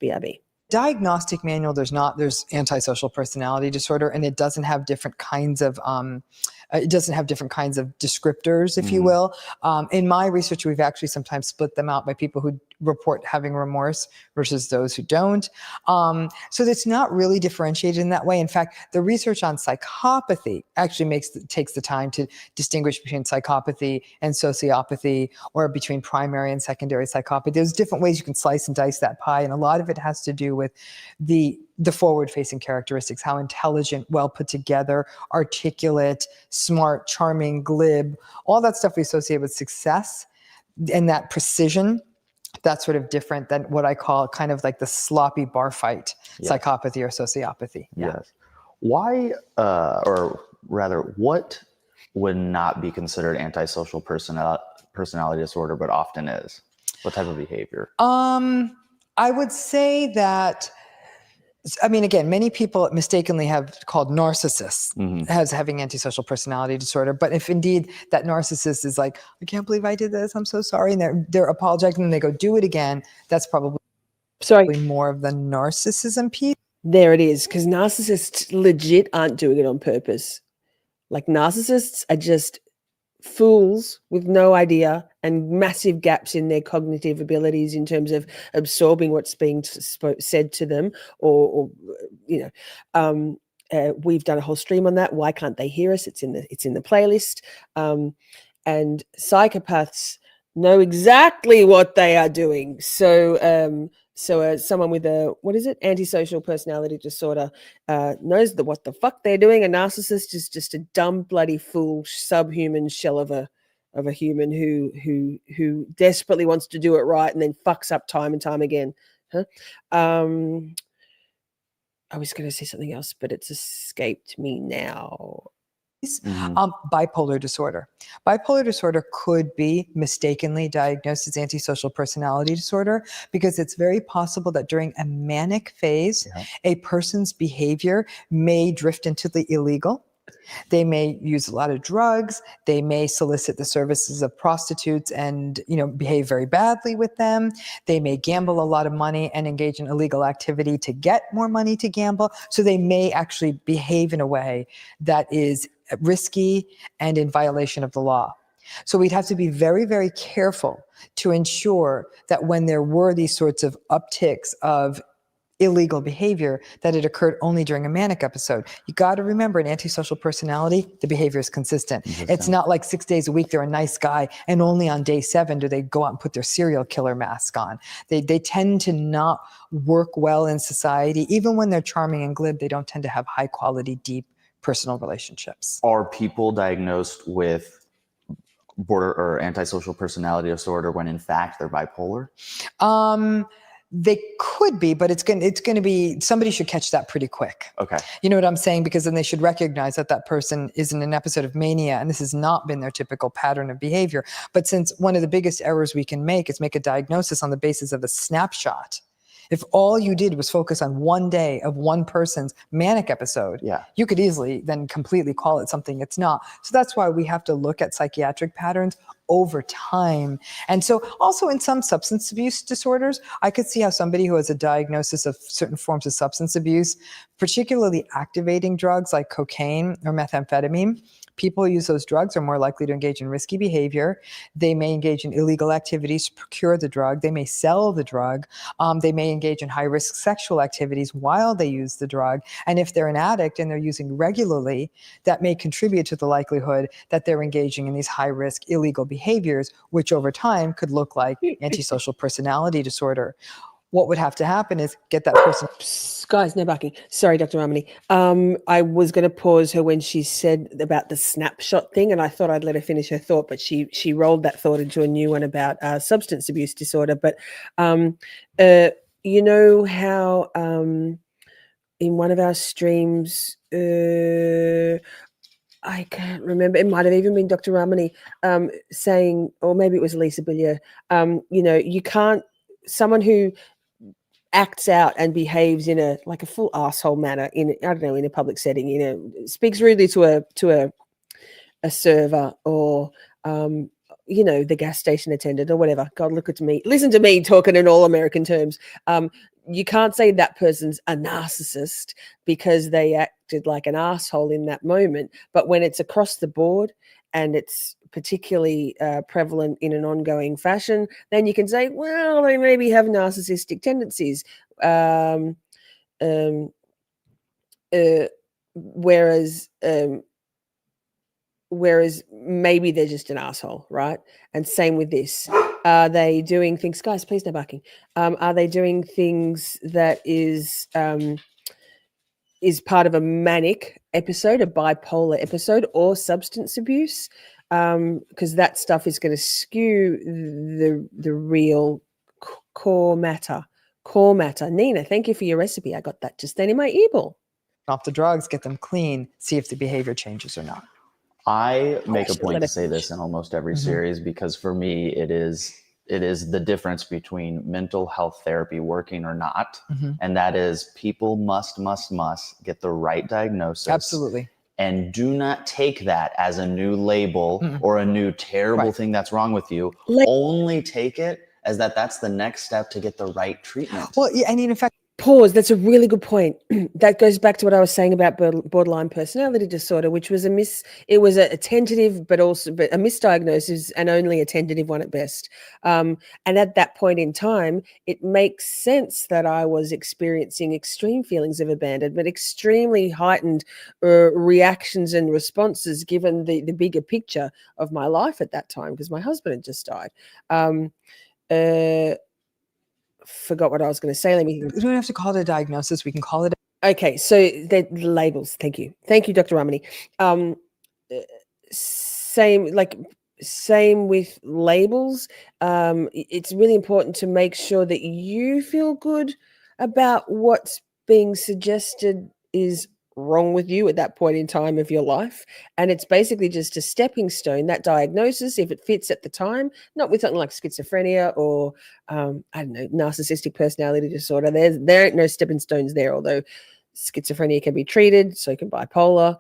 BRB. Diagnostic manual, there's antisocial personality disorder, and it doesn't have different kinds of descriptors, if you will. In my research, we've actually sometimes split them out by people who report having remorse versus those who don't. So it's not really differentiated in that way. In fact, the research on psychopathy actually takes the time to distinguish between psychopathy and sociopathy, or between primary and secondary psychopathy. There's different ways you can slice and dice that pie, and a lot of it has to do with the forward-facing characteristics, how intelligent, well put together, articulate, smart, charming, glib, all that stuff we associate with success, and that precision. That's sort of different than what I call kind of like the sloppy bar fight, psychopathy or sociopathy. Yes. Why, or rather, what would not be considered antisocial personality disorder, but often is? What type of behavior? I would say that, I mean, again, many people mistakenly have called narcissists as having antisocial personality disorder. But if indeed that narcissist is like, I can't believe I did this, I'm so sorry, and they're apologizing and they go do it again, that's probably more of the narcissism piece. There it is, because narcissists legit aren't doing it on purpose. Like narcissists are just fools with no idea and massive gaps in their cognitive abilities in terms of absorbing what's being said to them, or we've done a whole stream on that. Why can't they hear us? It's in the playlist. And psychopaths know exactly what they are doing. So someone with antisocial personality disorder knows what the fuck they're doing. A narcissist is just a dumb bloody fool, subhuman shell of a human who desperately wants to do it right and then fucks up time and time again. I was going to say something else, but it's escaped me now. Bipolar disorder. Bipolar disorder could be mistakenly diagnosed as antisocial personality disorder because it's very possible that during a manic phase, a person's behavior may drift into the illegal. They may use a lot of drugs. They may solicit the services of prostitutes and, behave very badly with them. They may gamble a lot of money and engage in illegal activity to get more money to gamble. So they may actually behave in a way that is risky and in violation of the law. So we'd have to be very, very careful to ensure that when there were these sorts of upticks of illegal behavior, that it occurred only during a manic episode. You got to remember, in antisocial personality, the behavior is consistent. It's not like 6 days a week they're a nice guy and only on day 7 do they go out and put their serial killer mask on. They tend to not work well in society. Even when they're charming and glib, they don't tend to have high quality, deep personal relationships. Are people diagnosed with border or antisocial personality disorder when in fact they're bipolar? They could be, but it's going to be, somebody should catch that pretty quick. Okay. You know what I'm saying? Because then they should recognize that that person is in an episode of mania and this has not been their typical pattern of behavior. But since one of the biggest errors we can make is make a diagnosis on the basis of a snapshot. If all you did was focus on one day of one person's manic episode, you could easily then completely call it something it's not. So that's why we have to look at psychiatric patterns over time. And so also in some substance abuse disorders, I could see how somebody who has a diagnosis of certain forms of substance abuse, particularly activating drugs like cocaine or methamphetamine, people who use those drugs are more likely to engage in risky behavior. They may engage in illegal activities to procure the drug. They may sell the drug. They may engage in high-risk sexual activities while they use the drug. And if they're an addict and they're using regularly, that may contribute to the likelihood that they're engaging in these high-risk illegal behaviors, which over time could look like antisocial personality disorder. What would have to happen is get that person. Guys, no barking. Sorry, Dr. Ramani. I was going to pause her when she said about the snapshot thing, and I thought I'd let her finish her thought, but she rolled that thought into a new one about substance abuse disorder. But you know how in one of our streams, I can't remember, it might have even been Dr. Ramani saying, or maybe it was Lisa Billier, you can't, someone who acts out and behaves in a full asshole manner in a public setting, speaks rudely to a server or the gas station attendant or whatever. God, listen to me talking in all American terms. You can't say that person's a narcissist because they acted like an asshole in that moment. But when it's across the board and it's particularly prevalent in an ongoing fashion, then you can say, well, they maybe have narcissistic tendencies. Whereas maybe they're just an asshole, right? And same with this. Are they doing things, guys, please no barking. Are they doing things that is part of a manic episode, a bipolar episode, or substance abuse? Because that stuff is going to skew the real core matter. Nina, thank you for your recipe. I got that just then in my e-ball. Off the drugs, get them clean, see if the behavior changes or not. I make a point to say this in almost every series because for me, it is the difference between mental health therapy working or not. And that is people must get the right diagnosis. Absolutely. And do not take that as a new label or a new terrible thing that's wrong with you. Only take it as that's the next step to get the right treatment. Well, yeah, I mean, in fact, Pause. That's a really good point. That goes back to what I was saying about borderline personality disorder, which was a tentative, but a misdiagnosis, and only a tentative one at best. And at that point in time, it makes sense that I was experiencing extreme feelings of abandonment, extremely heightened reactions and responses, given the bigger picture of my life at that time, because my husband had just died. Forgot what I was going to say. We don't have to call it a diagnosis. We can call it. Okay, so the labels. Thank you, Dr. Ramani. Same with labels. It's really important to make sure that you feel good about what's being suggested is wrong with you at that point in time of your life, and it's basically just a stepping stone, that diagnosis, if it fits at the time, not with something like schizophrenia or narcissistic personality disorder. There ain't no stepping stones there, although schizophrenia can be treated, so can bipolar.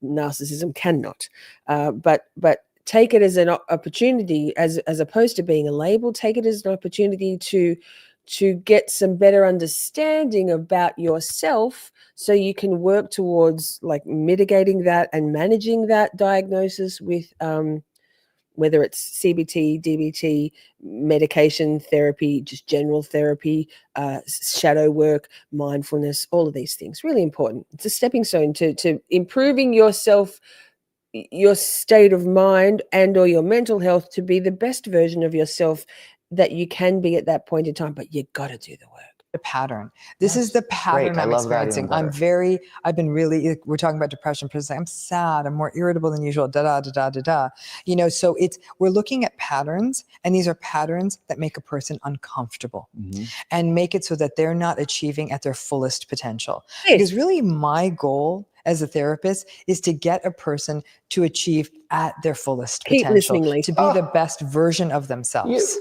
Narcissism cannot. But take it as an opportunity, as opposed to being a label. Take it as an opportunity to get some better understanding about yourself, so you can work towards like mitigating that and managing that diagnosis with whether it's CBT, DBT, medication therapy, just general therapy, shadow work, mindfulness, all of these things. Really important. It's a stepping stone to improving yourself, your state of mind and or your mental health, to be the best version of yourself that you can be at that point in time. But you got to do the work. The pattern. This is the pattern I I'm love that even experiencing. better. I've been really, we're talking about depression, I'm sad, I'm more irritable than usual, You know, so we're looking at patterns, and these are patterns that make a person uncomfortable and make it so that they're not achieving at their fullest potential. Yes. Because really my goal as a therapist is to get a person to achieve at their fullest Keep potential, listening, Lisa. to be the best version of themselves.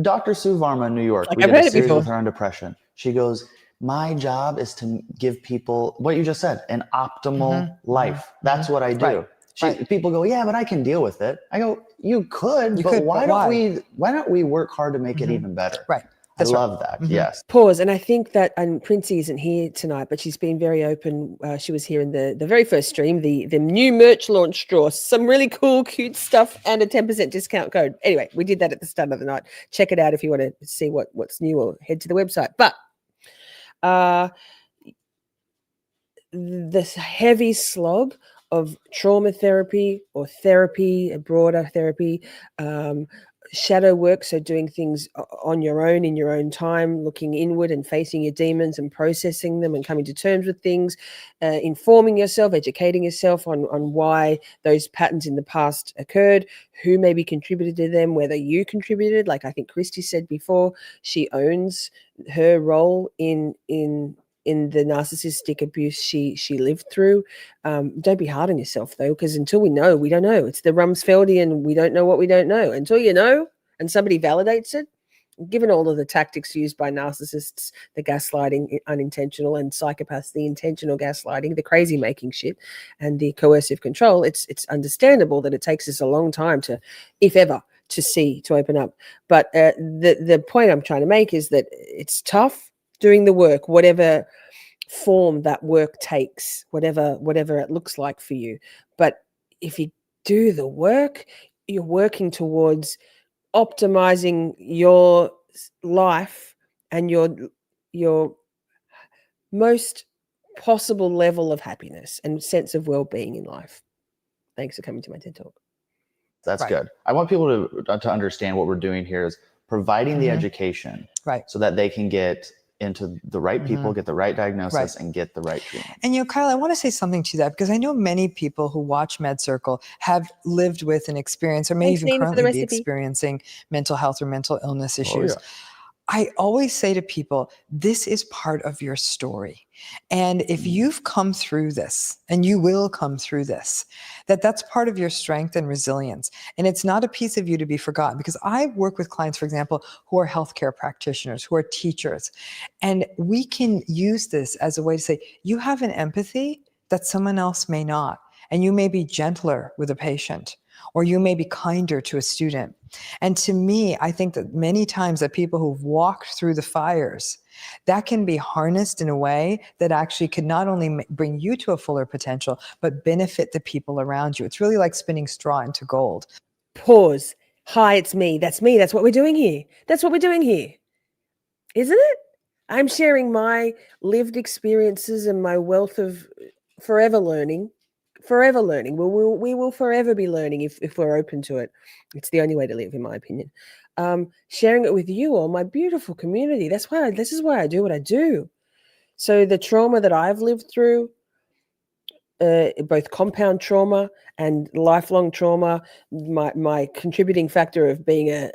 Dr. Sue Varma in New York, Like, we I've did a heard it series before. with her on depression. She goes, my job is to give people what you just said, an optimal life. That's what I do. Right. People go, yeah, but I can deal with it. I go, you could, but why don't we work hard to make it even better? Right. I love that. Yes. Pause. And I think that, and Princey isn't here tonight, but she's been very open. She was here in the very first stream, the new merch launch draw, some really cool, cute stuff, and a 10% discount code. Anyway, we did that at the start of the night. Check it out if you want to see what's new, or head to the website. But this heavy slog of trauma therapy or therapy, a broader therapy, shadow work, so doing things on your own in your own time, looking inward and facing your demons and processing them and coming to terms with things, informing yourself, educating yourself on why those patterns in the past occurred, who maybe contributed to them, whether you contributed. Like I think Christy said before, she owns her role in the narcissistic abuse she lived through. Don't be hard on yourself though, because until we know, we don't know. It's the Rumsfeldian, we don't know what we don't know. Until you know and somebody validates it, given all of the tactics used by narcissists, the gaslighting, unintentional, and psychopaths, the intentional gaslighting, the crazy making shit, and the coercive control, it's understandable that it takes us a long time to, if ever, to open up. But the point I'm trying to make is that it's tough doing the work, whatever form that work takes, whatever it looks like for you. But if you do the work, you're working towards optimizing your life and your most possible level of happiness and sense of well-being in life. Thanks for coming to my TED Talk. That's good. I want people to understand what we're doing here is providing the education so that they can get into the right people, get the right diagnosis, and get the right treatment. And, you know, Kyle, I want to say something to that, because I know many people who watch Med Circle have lived with an experience, or may even currently be experiencing mental health or mental illness issues. I always say to people, this is part of your story. And if you've come through this, and you will come through this, that's part of your strength and resilience. And it's not a piece of you to be forgotten, because I work with clients, for example, who are healthcare practitioners, who are teachers. And we can use this as a way to say, you have an empathy that someone else may not. And you may be gentler with a patient, or you may be kinder to a student. And to me, I think that many times that people who've walked through the fires, that can be harnessed in a way that actually could not only bring you to a fuller potential, but benefit the people around you. It's really like spinning straw into gold. Pause. Hi, it's me. That's me. That's what we're doing here. That's what we're doing here. Isn't it? I'm sharing my lived experiences and my wealth of forever learning. We will forever be learning if we're open to it. It's the only way to live, in my opinion. Sharing it with you all, my beautiful community. This is why I do what I do. So the trauma that I've lived through, both compound trauma and lifelong trauma, my contributing factor of being a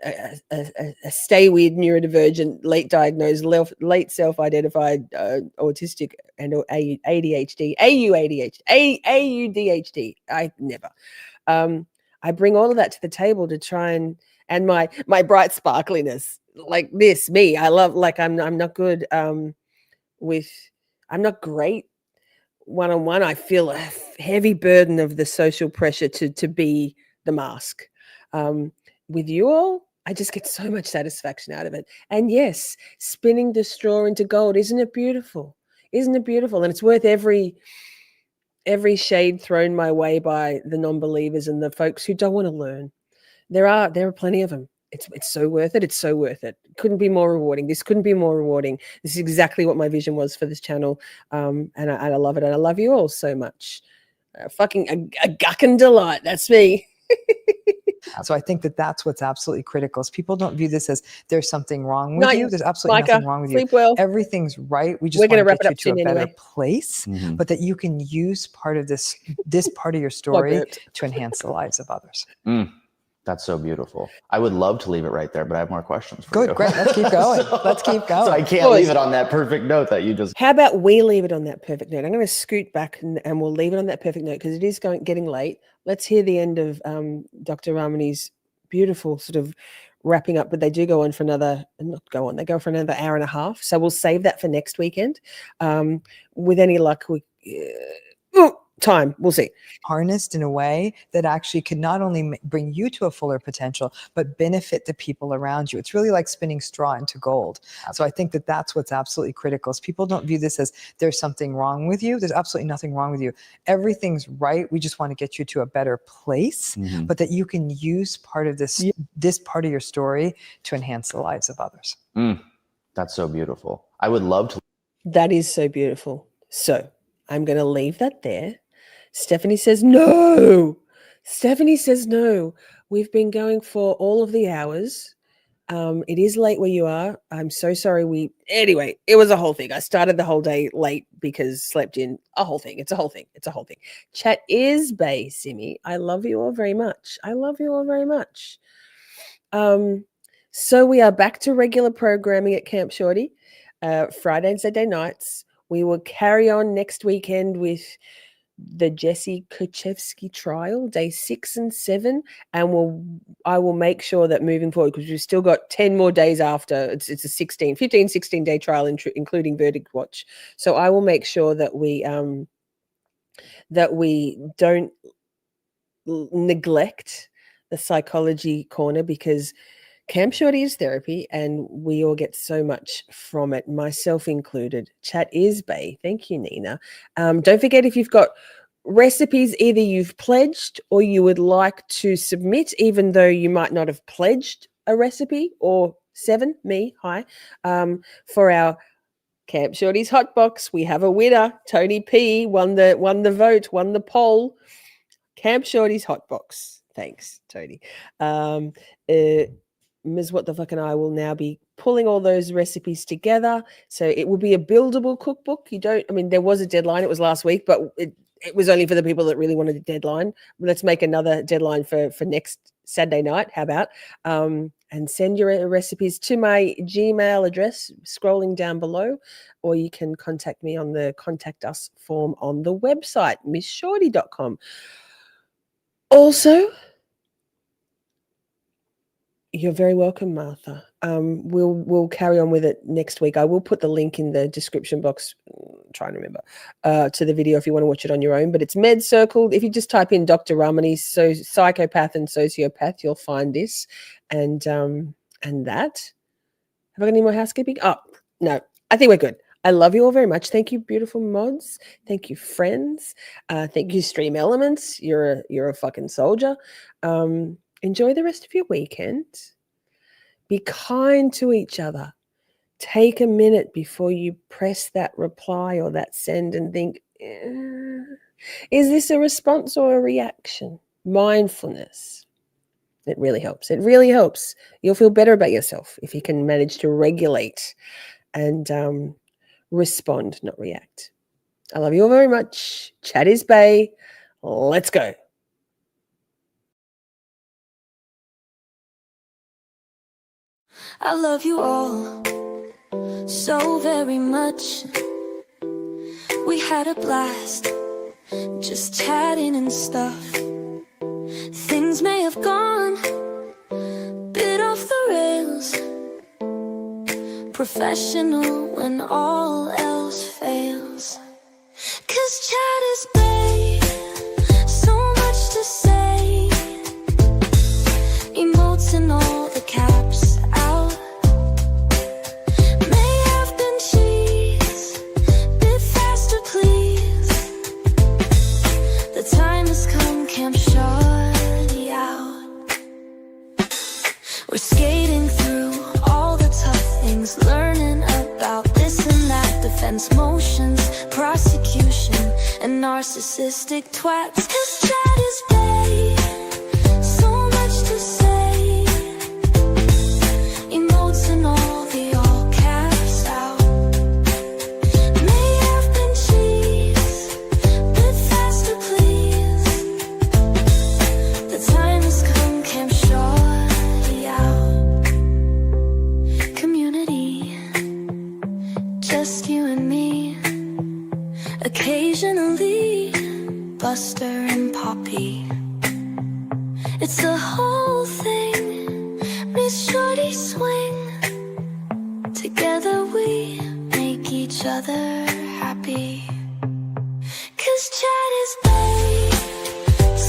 stay weird neurodivergent, late diagnosed, late self-identified autistic and ADHD, AUDHD. I never. I bring all of that to the table to try and my bright sparkliness, like this, me. I love, like I'm not good with. I'm not great one-on-one. I feel a heavy burden of the social pressure to be the mask. With you all, I just get so much satisfaction out of it. And yes, spinning the straw into gold, isn't it beautiful? Isn't it beautiful? And it's worth every shade thrown my way by the non-believers and the folks who don't want to learn. There are plenty of them. It's so worth it. It's so worth it. Couldn't be more rewarding. This couldn't be more rewarding. This is exactly what my vision was for this channel. And I love it. And I love you all so much. Fucking a gucking delight. That's me. So I think that that's what's absolutely critical. Is people don't view this as there's something wrong with you. There's absolutely Micah, nothing wrong with you. sleep well. Everything's right. We just We're want gonna to wrap get it you up to a soon better anyway. place, Mhm. but that you can use part of this part of your story to enhance the lives of others. That's so beautiful. I would love to leave it right there, but I have more questions for you. Good, great. Let's keep going. Let's keep going. So I can't leave it on that perfect note that you just. How about we leave it on that perfect note? I'm going to scoot back and we'll leave it on that perfect note because it is getting late. Let's hear the end of Dr. Ramani's beautiful sort of wrapping up, but they do go on for another, not go on, they go for another hour and a half. So we'll save that for next weekend. With any luck, time, we'll see. Harnessed in a way that actually can not only bring you to a fuller potential, but benefit the people around you. It's really like spinning straw into gold. So I think that that's what's absolutely critical. Is people don't view this as there's something wrong with you. There's absolutely nothing wrong with you. Everything's right. We just want to get you to a better place, but that you can use part of this part of your story to enhance the lives of others. That's so beautiful. I would love to. That is so beautiful. So I'm going to leave that there. Stephanie says no. Stephanie says no. We've been going for all of the hours. It is late where you are. I'm so sorry. Anyway, it was a whole thing. I started the whole day late because slept in. A whole thing. It's a whole thing. It's a whole thing. Chat is Bay Simi. I love you all very much. I love you all very much. So we are back to regular programming at Camp Shorty, Friday and Saturday nights. We will carry on next weekend with the Jesse Kuchevsky trial, day 6 and 7, and I will make sure that moving forward, because we've still got 10 more days after, it's a 16 day trial, including verdict watch. So I will make sure that we don't neglect the psychology corner, because Camp Shorty is therapy and we all get so much from it, myself included. Chat is Bay. Thank you, Nina. Don't forget, if you've got recipes either you've pledged or you would like to submit, even though you might not have pledged a recipe, or for our Camp Shorty's Hot Box, we have a winner. Tony P won the vote, won the poll. Camp Shorty's Hot Box. Thanks, Tony. Ms. What the Fuck and I will now be pulling all those recipes together. So it will be a buildable cookbook. There was a deadline. It was last week, but it was only for the people that really wanted a deadline. Let's make another deadline for next Saturday night. How about? And send your recipes to my Gmail address scrolling down below, or you can contact me on the Contact Us form on the website, missshorty.com. Also, you're very welcome, Martha. We'll carry on with it next week. I will put the link in the description box. Trying to remember to the video if you want to watch it on your own. But it's Med Circle. If you just type in Dr. Ramani, so Psychopath and Sociopath, you'll find this. And that. Have I got any more housekeeping? Oh no, I think we're good. I love you all very much. Thank you, beautiful mods. Thank you, friends. Thank you, Stream Elements. You're a fucking soldier. Enjoy the rest of your weekend. Be kind to each other. Take a minute before you press that reply or that send and think, is this a response or a reaction? Mindfulness. It really helps. It really helps. You'll feel better about yourself if you can manage to regulate and respond, not react. I love you all very much. Chat is Bay. Let's go. I love you all so very much. We had a blast just chatting and stuff. Things may have gone bit off the rails. Professional when all else fails. time has come, Camp Shorty out. We're skating through all the tough things, learning about this and that, defense motions, prosecution, and narcissistic twats. 'Cause chat is bae, so much to say, emotes and all the all caps out. May have been cheese, bit faster please. The time has come, Camp Shorty out. Community, just you and me. Occasionally, Buster and Poppy. It's the whole thing. Me, Shorty, swing. Together we make each other happy. 'Cause chat is bae,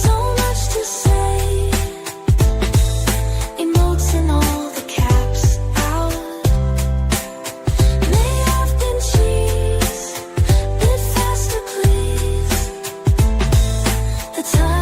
so much to say. Emotes and all the caps out. May have been cheese, bit faster please. The time